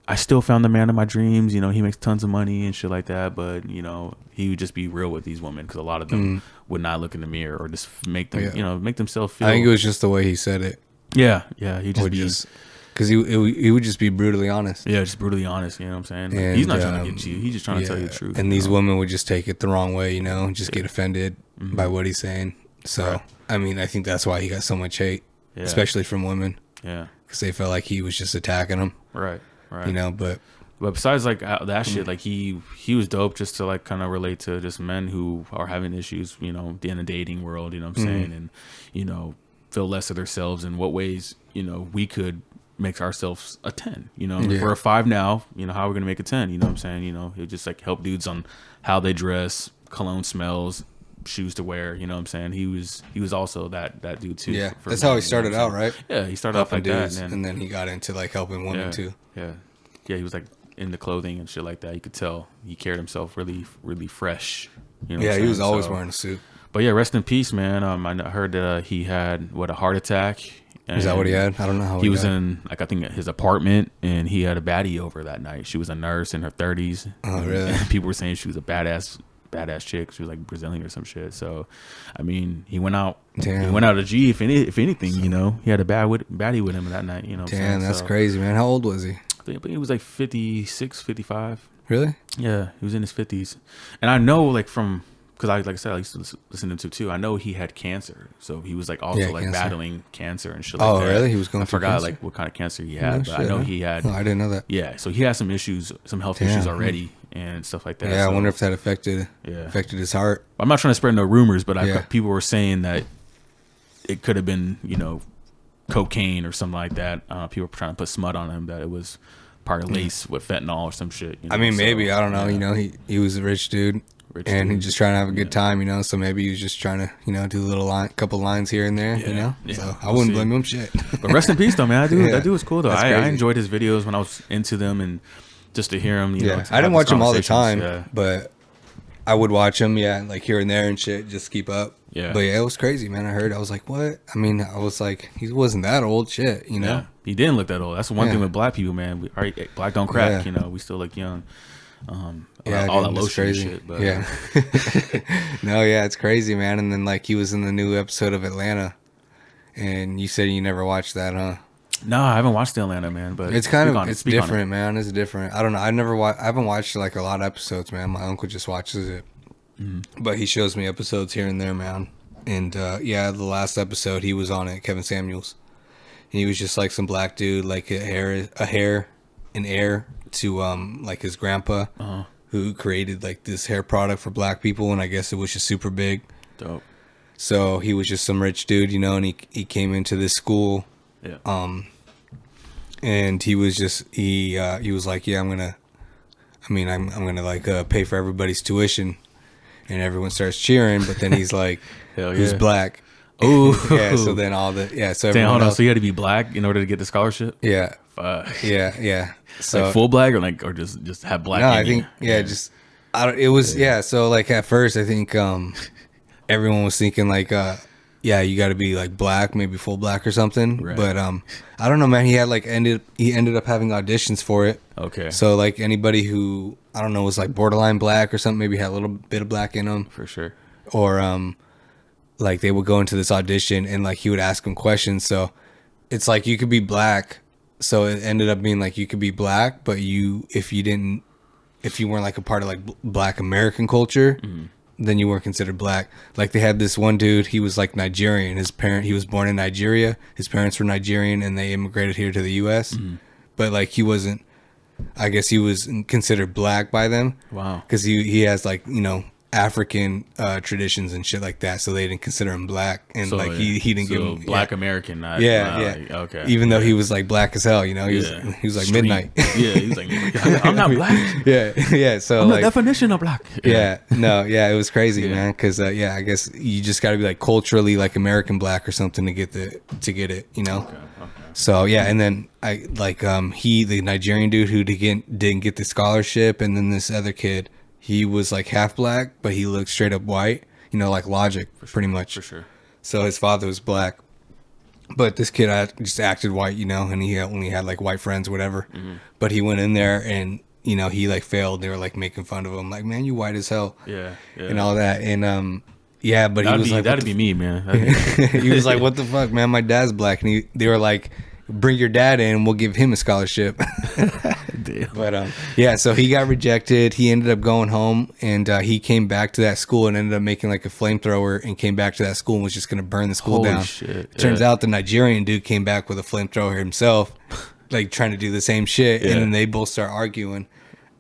I still found the man of my dreams, he makes tons of money and shit like that, but he would just be real with these women because a lot of them would not look in the mirror or just make them make themselves feel. I think it was just the way he said it. Yeah, he just because he would just be brutally honest. Yeah, just brutally honest. You know what I'm saying? Like, and, he's not trying to get you. He's just trying to tell you the truth. And these women would just take it the wrong way, just get offended by what he's saying. So, I mean, I think that's why he got so much hate, especially from women. Yeah. Because they felt like he was just attacking them. Right. But besides like that shit, like he was dope just to like kind of relate to just men who are having issues, in the dating world, you know what I'm saying? And, feel less of themselves in what ways, we could make ourselves a 10, we're a 5 now, how are we gonna make a 10, you know what I'm saying? It just like help dudes on how they dress, cologne smells, shoes to wear, you know what I'm saying? He was also that dude too. Yeah, that's how he started out, right? Yeah, he started off like dudes, that, and then he got into like helping women too. Yeah, he was like into clothing and shit like that. You could tell he carried himself really, really fresh. He was always wearing a suit. But yeah, rest in peace, man. I heard that he had a heart attack. Is that what he had? I don't know how he was in, like, I think his apartment, and he had a baddie over that night. She was a nurse in her 30s. Oh, really? And people were saying she was a badass chick. She was like Brazilian or some shit. So, I mean, he went out. Damn. He went out a G. If anything, he had a baddie with him that night. Damn, that's crazy, man. How old was he? I think he was like 56, 55. Really? Yeah, he was in his 50s. And I know, like, from, because like I said, I used to listen to him too. I know he had cancer, so he was like also like battling cancer and shit like that. Oh, really? He was going. I forgot like what kind of cancer he had, but I know he had. Oh, I didn't know that. Yeah, so he had some issues, some health issues already, and stuff like that. Yeah, so, I wonder if that affected his heart. I'm not trying to spread no rumors, but people were saying that it could have been, cocaine or something like that. People were trying to put smut on him that it was part of lace with fentanyl or some shit. I mean, maybe I don't know. He was a rich dude. And he's just trying to have a good time, so maybe he was just trying to, do a little couple lines here and there, Yeah. So I wouldn't blame him shit. But rest in peace, though, man. That dude was cool, though. I enjoyed his videos when I was into them, and just to hear him, I didn't watch him all the time, but I would watch him, like here and there and shit, just keep up. Yeah. But yeah, it was crazy, man. I was like, what? I mean, I was like, he wasn't that old, shit, Yeah, he didn't look that old. That's the one thing with black people, man. Black don't crack, we still look young. All that lotion and shit, but no, it's crazy, man. And then like he was in the new episode of Atlanta, and you said you never watched that, huh? No, I haven't watched the Atlanta, man. But it's it's different, man. It's different. I don't know. I haven't watched like a lot of episodes, man. My uncle just watches it, but he shows me episodes here and there, man. And the last episode he was on it, Kevin Samuels, and he was just like some black dude, like an heir to like his grandpa, who created like this hair product for black people, and I guess it was just super big. Dope. So he was just some rich dude, and he came into this school, and he was just he was like, I'm gonna like pay for everybody's tuition, and everyone starts cheering, but then he's like, who's black? Oh, So then so damn, hold on. So you had to be black in order to get the scholarship? Yeah. Fuck. Yeah. So like full black or just have black? No, I think it was So like at first I think everyone was thinking like you got to be like black, maybe full black or something. Right. But I don't know, man. He had like ended up having auditions for it. Okay. So like anybody who I don't know was like borderline black or something, maybe had a little bit of black in them for sure. Or like they would go into this audition and like he would ask them questions. So it's like you could be black, so it ended up being like you could be black, but if you weren't like a part of like Black American culture, then you weren't considered black. Like they had this one dude, he was like Nigerian. He was born in Nigeria. His parents were Nigerian, and they immigrated here to the U.S. But like he wasn't. I guess he was considered black by them. Wow. Because he has like, you know, African traditions and shit like that, so they didn't consider him black, and so, like he didn't give him Black American. Not, like, okay. Even though he was like black as hell, you know, he was like Street. Midnight. He was like, I'm not black. Yeah. So I'm like the definition of black. It was crazy, man. Because I guess you just got to be like culturally like American black or something to get it, you know. Okay. So and then I like the Nigerian dude who didn't get the scholarship, and then this other kid, he was like half black, but he looked straight up white, you know, like Logic, pretty much. For sure. So his father was black, but this kid just acted white, you know, and he only had like white friends, whatever. But he went in there and, you know, he like failed. They were like making fun of him, like, man, you white as hell, and all that, and but he was like, that'd be me, man. He was like, what the fuck, man? My dad's black, and they were like, bring your dad in, we'll give him a scholarship. But so he got rejected. He ended up going home, and he came back to that school and ended up making like a flamethrower and came back to that school and was just gonna burn the school down. Shit. Turns out the Nigerian dude came back with a flamethrower himself, like trying to do the same shit, and then they both start arguing,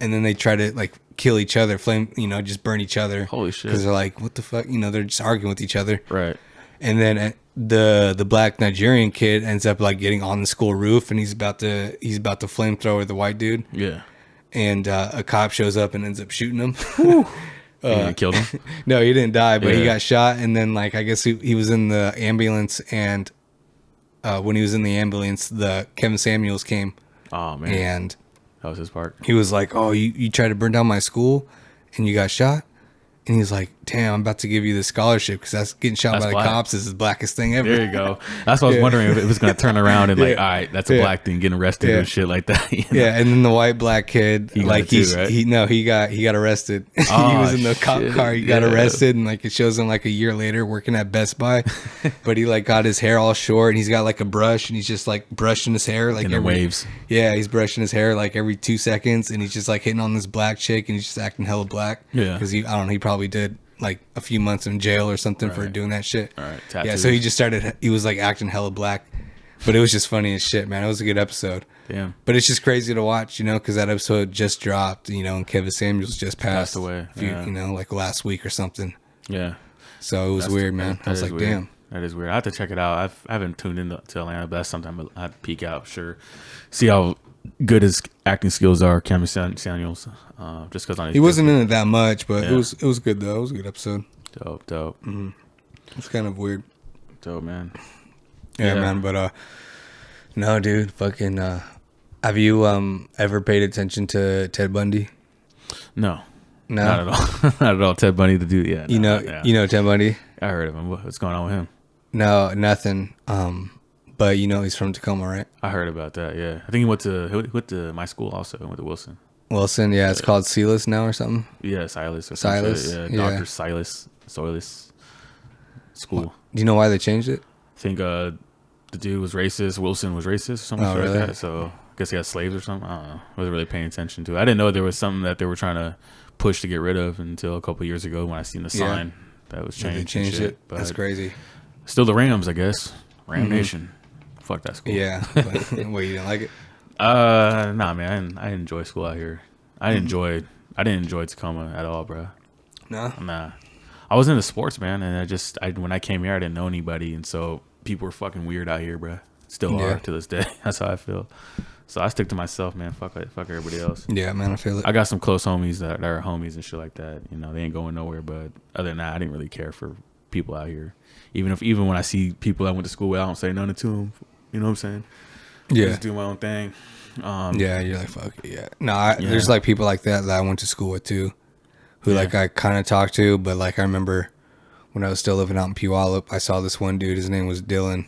and then they try to like kill each other, just burn each other. Holy shit! Because they're like, what the fuck, you know, they're just arguing with each other, right? And then the black Nigerian kid ends up like getting on the school roof, and he's about to flamethrower the white dude. Yeah. And a cop shows up and ends up shooting him. He killed him? No, he didn't die, but he got shot. And then like I guess he was in the ambulance, and when he was in the ambulance, the Kevin Samuels came. Oh man. And that was his part. He was like, "Oh, you tried to burn down my school, and you got shot." And he's like, damn, I'm about to give you the scholarship because that's getting shot by the cops is the blackest thing ever. There you go. That's what I was wondering if it was going to turn around and like, all right, that's a black thing getting arrested and shit like that. You know? Yeah, and then the white black kid, he got arrested. Oh, he was in the cop car. He got arrested, and like it shows him like a year later working at Best Buy. But he like got his hair all short, and he's got like a brush, and he's just like brushing his hair like in waves. Yeah, he's brushing his hair like every 2 seconds, and he's just like hitting on this black chick, and he's just acting hella black. Yeah, because I don't know, he probably did like a few months in jail or something for doing that shit. All right, yeah, so he was like acting hella black, but it was just funny as shit, man. It was a good episode. Damn. But it's just crazy to watch, you know, because that episode just dropped, you know, and Kevin Samuels just passed away, you know, like last week or something. Yeah. So it was weird, man. I was like, weird. damn. That is weird. I have to check it out. I haven't tuned into Atlanta, but that's sometime I have to peek out. Sure, see how good his acting skills are, Kevin Samuels. Just because he wasn't in it that much, but it was good though. It was a good episode. Dope. Mm-hmm. It's kind of weird. Dope, man. Yeah, man. But no, dude. Fucking. Have you ever paid attention to Ted Bundy? No. Not at all. Not at all. Ted Bundy, the dude. Yeah. You know Ted Bundy. I heard of him. What's going on with him? No, nothing. But you know he's from Tacoma, right? I heard about that. Yeah, I think he went to my school also. He went to Wilson. Wilson, yeah, it's called Silas now or something. Yeah, Silas. Yeah, Dr. Silas School. Do you know why they changed it? I think the dude was racist. Wilson was racist or something like that. So I guess he had slaves or something. I don't know. I wasn't really paying attention to it. I didn't know there was something that they were trying to push to get rid of until a couple of years ago when I seen the sign that was changed. They changed it. But that's crazy. Still the Rams, I guess. Ram Nation. Fuck that school. Yeah. But, what, you didn't like it? Nah, man. I didn't enjoy school out here. I didn't enjoy Tacoma at all, bro. No? Nah. I was into sports, man, and when I came here, I didn't know anybody, and so people were fucking weird out here, bro. Still are to this day. That's how I feel. So I stick to myself, man. Fuck everybody else. Yeah, man, I feel it. I got some close homies that are homies and shit like that. You know, they ain't going nowhere. But other than that, I didn't really care for people out here. Even when I see people I went to school with, I don't say nothing to them. You know what I'm saying? Yeah. I just do my own thing. Yeah, you're like, fuck it, yeah. No, there's like people like that I went to school with too, who like I kind of talked to, but like I remember when I was still living out in Puyallup, I saw this one dude, his name was Dylan,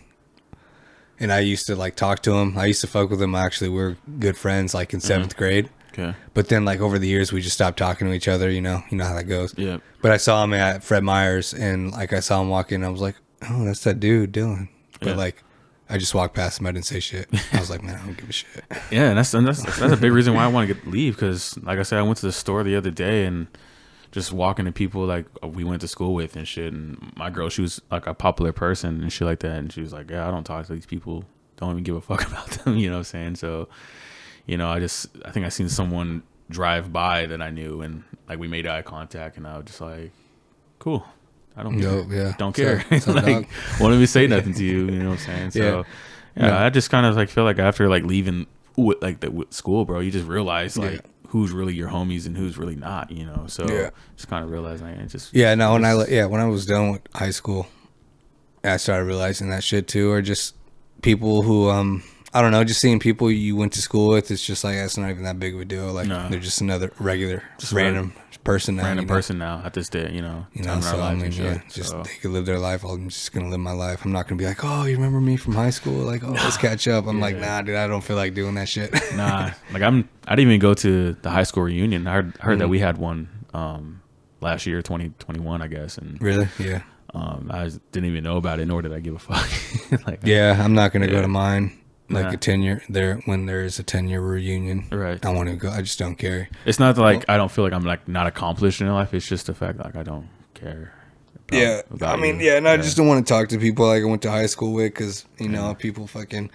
and I used to like talk to him. I used to fuck with him. Actually, we were good friends like in 7th grade. Okay. But then like over the years, we just stopped talking to each other, you know how that goes. Yeah. But I saw him at Fred Meyer's, and like I saw him walk in, I was like, oh, that's that dude, Dylan. But like, I just walked past him. I didn't say shit. I was like, man, I don't give a shit. Yeah, and that's a big reason why I want to leave, because like I said, I went to the store the other day and just walking to people like we went to school with and shit, and my girl, she was like a popular person and shit like that, and she was like, yeah, I don't talk to these people, don't even give a fuck about them, you know what I'm saying? So, you know, I think I seen someone drive by that I knew, and like we made eye contact, and I was just like, cool, I don't care. Don't care. Like, won't even say nothing to you, you know what I'm saying? So I just kind of like feel like after like leaving like the school, bro, you just realize like who's really your homies and who's really not, you know? So just kind of realizing like, it just when I was done with high school, I started realizing that shit too, or just people who I don't know, just seeing people you went to school with, it's just like, that's not even that big of a deal. Like, they're just another regular, just random person now. Random person now at this day, you know. So, I mean, they could live their life. I'm just going to live my life. I'm not going to be like, oh, you remember me from high school? Like, oh, let's catch up. I'm like, nah, dude, I don't feel like doing that shit. Nah. Like, I didn't even go to the high school reunion. I heard that we had one last year, 2021, I guess. And really? Yeah. I didn't even know about it, nor did I give a fuck. Like, I'm not going to go to mine. Like a 10-year there when there is a 10-year reunion, right? I want to go. I just don't care. It's not like I don't feel like I'm like not accomplished in life. It's just the fact like I don't care. About I just don't want to talk to people like I went to high school with, because you know people fucking.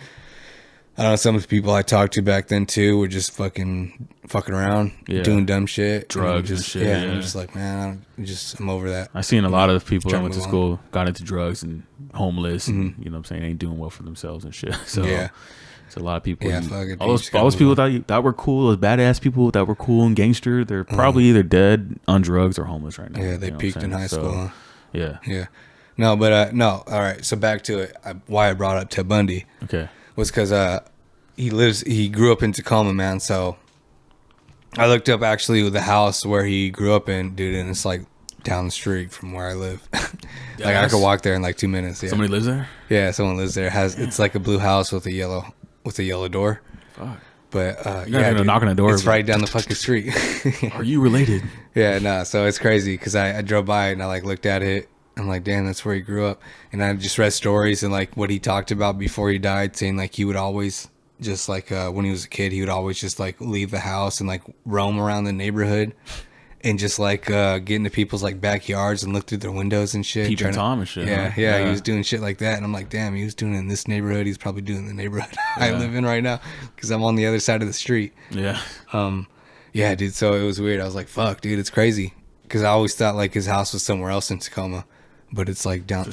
I don't know, some of the people I talked to back then too were just fucking around, doing dumb shit, drugs and shit. Yeah, I'm just like, man, I'm over that. I seen a lot of people that went to school got into drugs and homeless, and you know what I'm saying, ain't doing well for themselves and shit. So it's a lot of people. Yeah, all those people that were cool, those badass people that were cool and gangster, they're probably either dead, on drugs, or homeless right now. Yeah, they peaked in high school. Huh? Yeah. No, but no. All right, so back to it. Why I brought up Ted Bundy. Okay. Was because he grew up in Tacoma, man. So I looked up actually the house where he grew up in, dude, and it's like down the street from where I live. Like I could walk there in like 2 minutes. Yeah. Somebody lives there? Yeah, someone lives there. It's like a blue house with a yellow door. Fuck. But you're not gonna knock on the door. It's right down the fucking street. Are you related? Yeah, no. So it's crazy because I drove by and I like looked at it. I'm like, damn, that's where he grew up. And I just read stories and like what he talked about before he died, saying like he would always just like when he was a kid, he would always just like leave the house and like roam around the neighborhood and just like get into people's like backyards and look through their windows and shit. Peeping Tom and shit. Yeah, yeah, he was doing shit like that. And I'm like, damn, he was doing it in this neighborhood. He's probably doing it in the neighborhood I live in right now because I'm on the other side of the street. Yeah. Yeah, dude. So it was weird. I was like, fuck, dude, it's crazy. Because I always thought like his house was somewhere else in Tacoma. But it's like right down the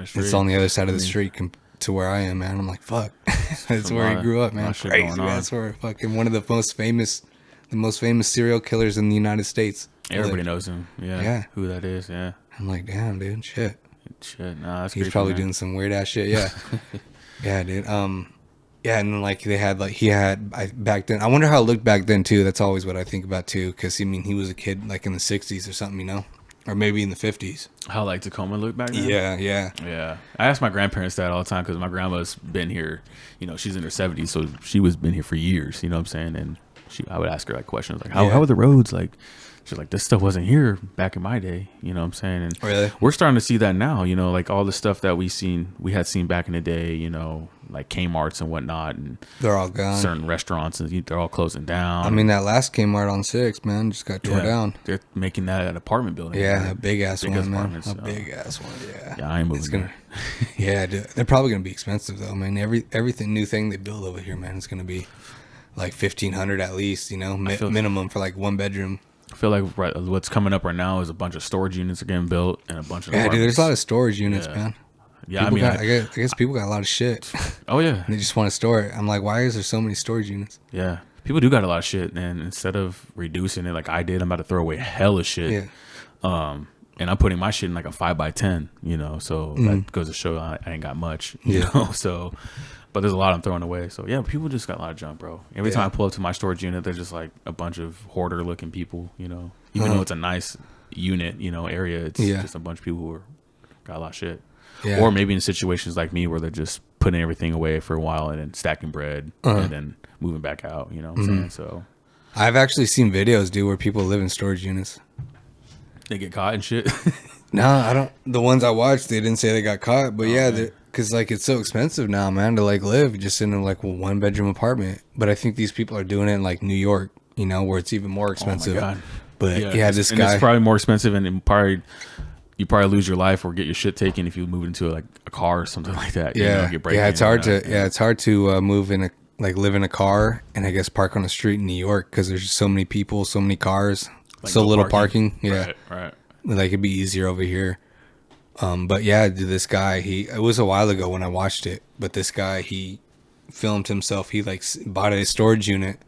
street. It's on the other side of the street to where I am, man. I'm like, fuck. That's where he grew up, man. Crazy, man. That's where fucking one of the most famous serial killers in the United States. Everybody knows him. Yeah. Who that is, yeah. I'm like, damn, dude, shit. Nah, that's he's probably doing some weird ass shit, yeah. Yeah, dude. Yeah, and then like back then. I wonder how it looked back then too. That's always what I think about too, because I mean he was a kid like in the 60s or something, you know. Or maybe in the 50s. How like Tacoma looked back then? Yeah. I ask my grandparents that all the time because my grandma's been here. You know, she's in her 70s, so she was been here for years. You know what I'm saying? And I would ask her like questions like, how are the roads? Like, she's like, this stuff wasn't here back in my day. You know what I'm saying? And really? We're starting to see that now. You know, like all the stuff that we had seen back in the day. You know, like Kmart's and whatnot, and they're all gone. Certain restaurants and they're all closing down. I mean, that last Kmart on 6th, man, just got tore down. They're making that an apartment building. Yeah, a big ass one, man. Big ass one. Yeah, I ain't moving. Yeah, dude, they're probably gonna be expensive though, man. Everything new thing they build over here, man, is gonna be like $1,500 at least. You know, minimum for like one bedroom. I feel like what's coming up right now is a bunch of storage units are getting built and a bunch of dude, there's a lot of storage units, man. Yeah, I guess people got a lot of shit. Oh yeah, and they just want to store it. I'm like, why is there so many storage units? Yeah, people do got a lot of shit, and instead of reducing it like I did, I'm about to throw away hella shit. Yeah. And I'm putting my shit in like a 5x10, you know, so that goes to show I ain't got much, you know. So, but there's a lot I'm throwing away. So yeah, people just got a lot of junk, bro. Every time I pull up to my storage unit, there's just like a bunch of hoarder looking people, you know. Even though it's a nice unit, you know, area, it's just a bunch of people who got a lot of shit. Yeah. Or maybe in situations like me where they're just putting everything away for a while and then stacking bread and then moving back out, you know what I'm saying? So I've actually seen videos, dude, where people live in storage units. They get caught and shit? No, I don't. The ones I watched, they didn't say they got caught, but because because like it's so expensive now, man, to like live just in like a 1-bedroom apartment. But I think these people are doing it in like New York, you know, where it's even more expensive. Oh my God. But yeah, this guy, it's probably more expensive, and you probably lose your life or get your shit taken if you move into like a car or something like that. Yeah, it's hard to move in a live in a car and I guess park on a street in New York because there's just so many people, so many cars, like so little parking. Yeah, right. Like it'd be easier over here. But yeah, this guy, it was a while ago when I watched it, but this guy, he filmed himself. He like bought a storage unit.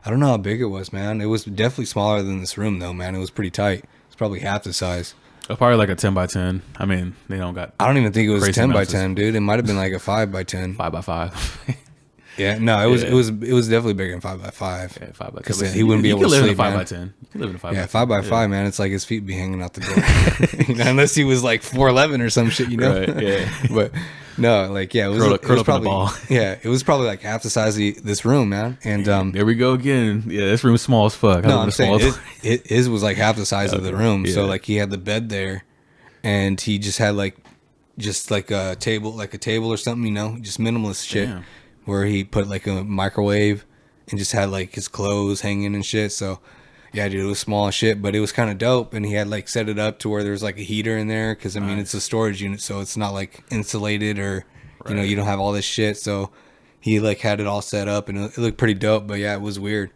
I don't know how big it was, man. It was definitely smaller than this room though, man. It was pretty tight. It's probably half the size. Probably like a 10 by 10. I mean, they don't got. I don't even think it was 10 by 10, dude. It might have been like a 5 by 10. 5 by 5. Yeah, no, it was definitely bigger than 5 by 5. Yeah, 5 by 10. Because he wouldn't be able to sleep. You could live in a 5 by 10. You could live in a 5 by 10. Yeah, 5 by 5, man. It's like his feet be hanging out the door. You know, unless he was like 4'11" or some shit, you know. Right, yeah. But no, like yeah, it was probably yeah, it was probably like half the size of this room, man. And there we go again. Yeah, this room's small as fuck. No, I'm saying his was like half the size of the room. Yeah. So like he had the bed there, and he just had like a table or something, you know, just minimalist shit. Damn. Where he put like a microwave and just had like his clothes hanging and shit. So yeah, dude, it was small as shit, but it was kind of dope. And he had like set it up to where there's like a heater in there. Cause I mean, it's a storage unit, so it's not like insulated or, you know, you don't have all this shit. So he like had it all set up and it looked pretty dope, but yeah, it was weird.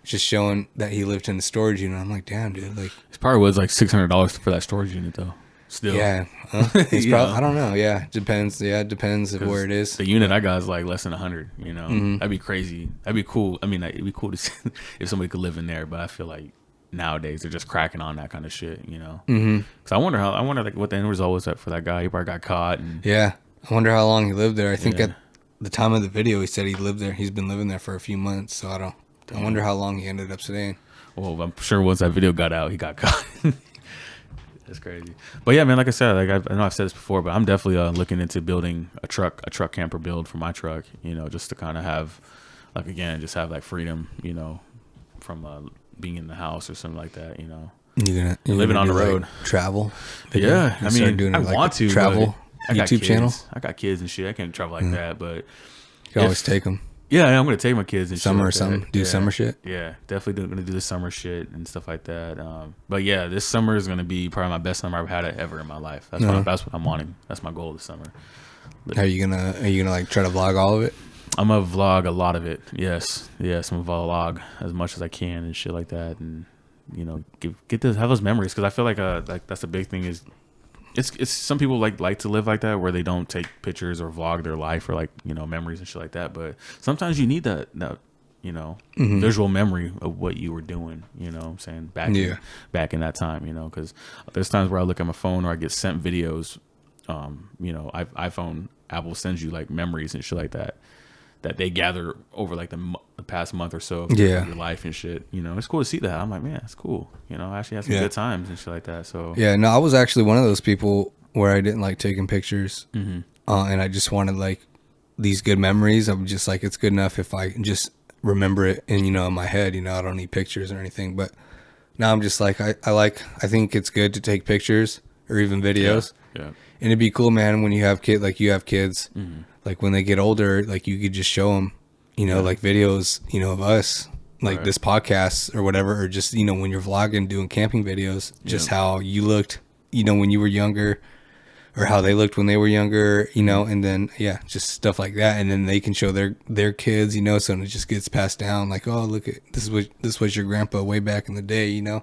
Just showing that he lived in a storage unit. I'm like, damn, dude, like it probably was like $600 for that storage unit though. Still, yeah, I don't know. Yeah, depends. Yeah, it depends of where it is. The unit I got is like less than 100. You know, That'd be crazy. That'd be cool. I mean, it'd be cool to see if somebody could live in there. But I feel like nowadays they're just cracking on that kind of shit. You know, because I wonder like what the end result was for that guy. He probably got caught. And yeah, I wonder how long he lived there. I think at the time of the video, he said he lived there. He's been living there for a few months. So I wonder how long he ended up staying. Well, I'm sure once that video got out, he got caught. That's crazy. But yeah, man, like I said, like I know I've said this before, but I'm definitely looking into building a truck camper build for my truck, you know, just to kind of have like, again, just have like freedom, you know, from being in the house or something like that, you know. You're living on the road. Like travel. Yeah. I mean, I want to travel YouTube channel. I got kids and shit. I can't travel like that, but you can always take them. Yeah, I'm gonna take my kids and summer shit like or something. Do summer shit. Yeah, definitely gonna do the summer shit and stuff like that. But yeah, this summer is gonna be probably my best summer I've had ever in my life. That's what I'm wanting. That's my goal this summer. Are you gonna like try to vlog all of it? I'm gonna vlog a lot of it. Yes, I'm gonna vlog as much as I can and shit like that, and you know, have those memories because I feel like that's the big thing is. It's some people like to live like that where they don't take pictures or vlog their life or like, you know, memories and shit like that. But sometimes you need that you know, visual memory of what you were doing, you know what I'm saying? Back in that time, you know, because there's times where I look at my phone or I get sent videos, you know, Apple sends you like memories and shit like that they gather over like the past month or so of your life and shit. You know, it's cool to see that. I'm like, man, it's cool. You know, I actually had some good times and shit like that. So yeah, no, I was actually one of those people where I didn't like taking pictures, and I just wanted like these good memories. I'm just like, it's good enough if I can just remember it and you know in my head. You know, I don't need pictures or anything. But now I'm just like, I think it's good to take pictures or even videos. Yeah. And it'd be cool, man, when you have kids. Like when they get older, like you could just show them, you know, like videos, you know, of us, like this podcast or whatever, or just, you know, when you're vlogging, doing camping videos, just how you looked, you know, when you were younger or how they looked when they were younger, you know, and then, just stuff like that. And then they can show their kids, you know, so it just gets passed down like, oh, look at this was your grandpa way back in the day, you know?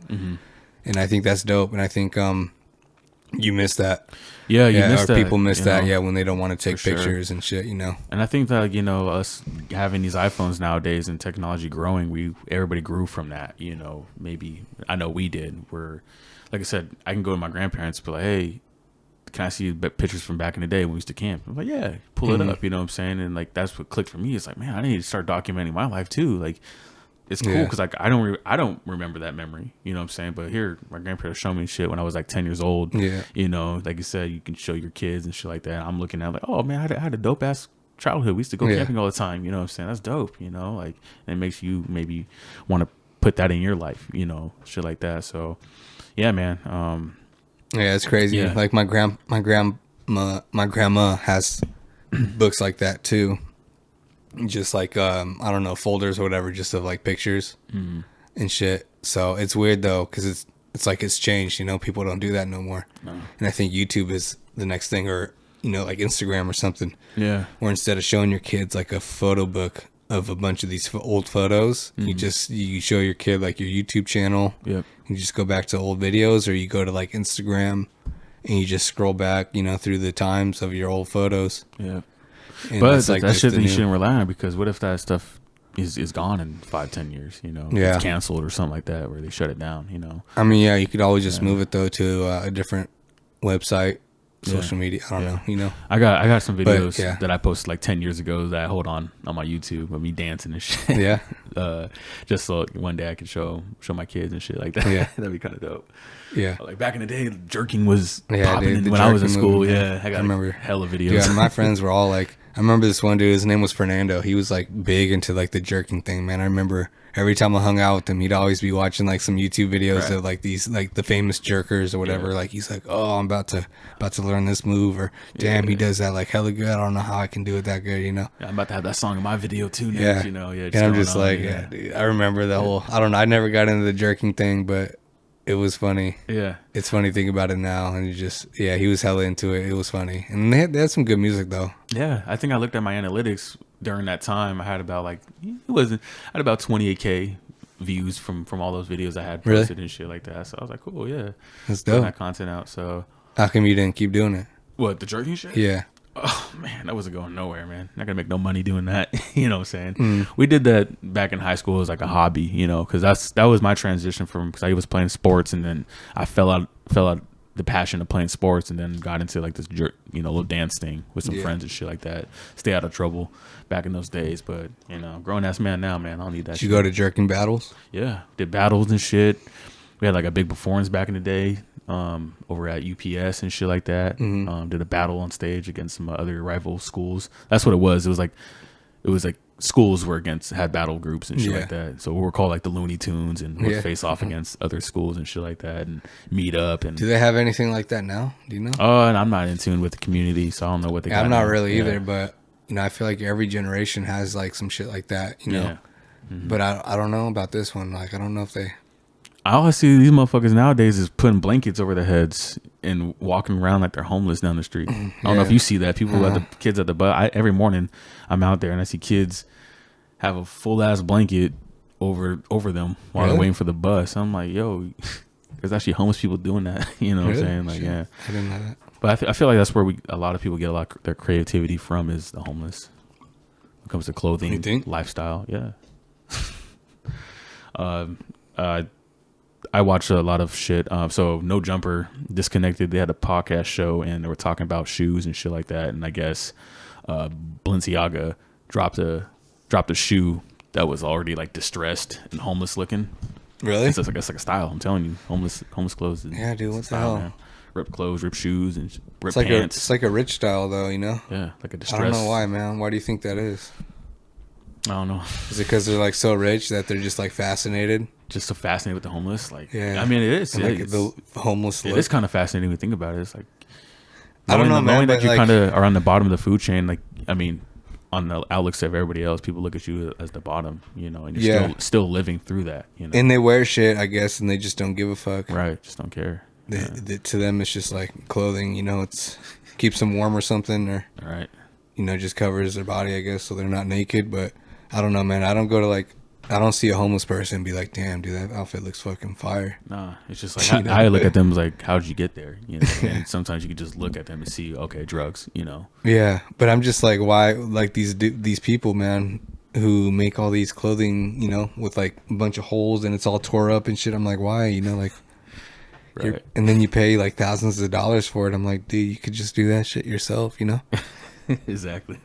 And I think that's dope. And I think, you miss that. Yeah, you miss that. People miss that, when they don't want to take pictures and shit, you know. And I think that, you know, us having these iPhones nowadays and technology growing, everybody grew from that, you know. Maybe, I know we did. Where, like I said, I can go to my grandparents and be like, hey, can I see pictures from back in the day when we used to camp? I'm like, yeah, pull it up, you know what I'm saying? And, like, that's what clicked for me. It's like, man, I need to start documenting my life, too. Like, it's cool because like I don't remember that memory, you know what I'm saying? But here, my grandparents showed me shit when I was like 10 years old. Yeah, you know, like you said, you can show your kids and shit like that. And I'm looking at like, oh man, I had a dope ass childhood. We used to go camping all the time. You know what I'm saying? That's dope. You know, like it makes you maybe want to put that in your life. You know, shit like that. So, yeah, man. Yeah, it's crazy. Like my my grandma has books like that too. Just like I don't know, folders or whatever, just of like pictures and shit. So it's weird though, because it's like it's changed. You know, people don't do that no more. No. And I think YouTube is the next thing, or you know, like Instagram or something. Yeah. Where instead of showing your kids like a photo book of a bunch of these old photos, you show your kid like your YouTube channel. Yep. You just go back to old videos, or you go to like Instagram and you just scroll back, you know, through the times of your old photos. Yeah. And but like that shit you shouldn't rely on, because what if that stuff is gone in 5-10 years, you know? Yeah. It's canceled or something like that, where they shut it down, you know? I mean, yeah, you could always just move it though to a different website, social media. I don't know, you know? I got some videos that I posted like 10 years ago that I hold on my YouTube of me dancing and shit. Yeah. Just so one day I could show my kids and shit like that. Yeah. That'd be kind of dope. Yeah. Like back in the day, jerking was popping when I was in school. Movement. Yeah. I remember hella videos. Yeah, my friends were all like, I remember this one dude, his name was Fernando. He was like big into like the jerking thing, man. I remember every time I hung out with him, he'd always be watching like some YouTube videos of like these, like the famous jerkers or whatever. Yeah. Like he's like, oh, I'm about to learn this move, or damn, he does that like hella good. I don't know how I can do it that good, you know? Yeah, I'm about to have that song in my video too next, you know? Yeah. And I'm just like, dude, I remember the whole, I don't know, I never got into the jerking thing, but it was funny. Yeah. It's funny thinking about it now. And he was hella into it. It was funny. And they had some good music though. Yeah. I think I looked at my analytics during that time. I had about I had about 28K views from all those videos I had posted and shit like that. So I was like, cool, yeah. That's dope. That content out. So how come you didn't keep doing it? What, the jerking shit? Yeah. Oh man, that wasn't going nowhere, man. Not gonna make no money doing that. You know what I'm saying? We did that back in high school as like a hobby, you know, because that was my transition from, because I was playing sports and then I fell out the passion of playing sports, and then got into like this little dance thing with some friends and shit like that. Stay out of trouble back in those days, but you know, grown ass man now, man, I don't need that. Did you go to jerking battles? Yeah, did battles and shit. We had like a big performance back in the day. Over at UPS and shit like that. Did a battle on stage against some other rival schools. That's what it was. It was like schools had battle groups and shit like that. So we were called like the Looney Tunes, and we'd face off against other schools and shit like that, and meet up. And do they have anything like that now? Do you know? Oh, and I'm not in tune with the community, so I don't know what they got. I'm not really either, but you know, I feel like every generation has like some shit like that, you know. Yeah. But I don't know about this one. Like I don't know if they. All I see these motherfuckers nowadays is putting blankets over their heads and walking around like they're homeless down the street. I don't know if you see that. People let the kids at the bus. Every morning I'm out there and I see kids have a full ass blanket over them while they're waiting for the bus. I'm like, yo, there's actually homeless people doing that. You know what I'm saying? Like, yeah. I didn't know that. But I feel like that's where a lot of people get a lot of their creativity from, is the homeless. When it comes to clothing, you think? Lifestyle. Yeah. I watch a lot of shit. So No Jumper, Disconnected, they had a podcast show and they were talking about shoes and shit like that. And I guess Balenciaga dropped a shoe that was already like distressed and homeless looking. Really? It's like a style. I'm telling you, homeless clothes. Yeah, dude. What the hell? Man. Ripped clothes, ripped shoes, and ripped pants. It's like a rich style, though. You know? Yeah, like a distressed. I don't know why, man. Why do you think that is? I don't know. Is it because they're like so rich that they're just like fascinated? Just so fascinated with the homeless? Like, yeah. I mean, it is. Like the homeless look. It is kind of fascinating when you think about it. It's like, I don't know, man. Knowing that you kind of are on the bottom of the food chain, like, I mean, on the outlooks of everybody else, people look at you as the bottom, you know, and you're still living through that, you know. And they wear shit, I guess, and they just don't give a fuck. Right, just don't care. To them, it's just like clothing, you know. It's keeps them warm or something, or you know, just covers their body, I guess, so they're not naked. But I don't know, man. I don't see a homeless person and be like, damn, dude, that outfit looks fucking fire. Nah, it's just like, I look at them as like, how'd you get there? You know, and sometimes you can just look at them and see, okay, drugs, you know. Yeah, but I'm just like, why, like these people, man, who make all these clothing, you know, with like a bunch of holes and it's all tore up and shit. I'm like, why, you know, like, and then you pay like thousands of dollars for it. I'm like, dude, you could just do that shit yourself, you know. Exactly.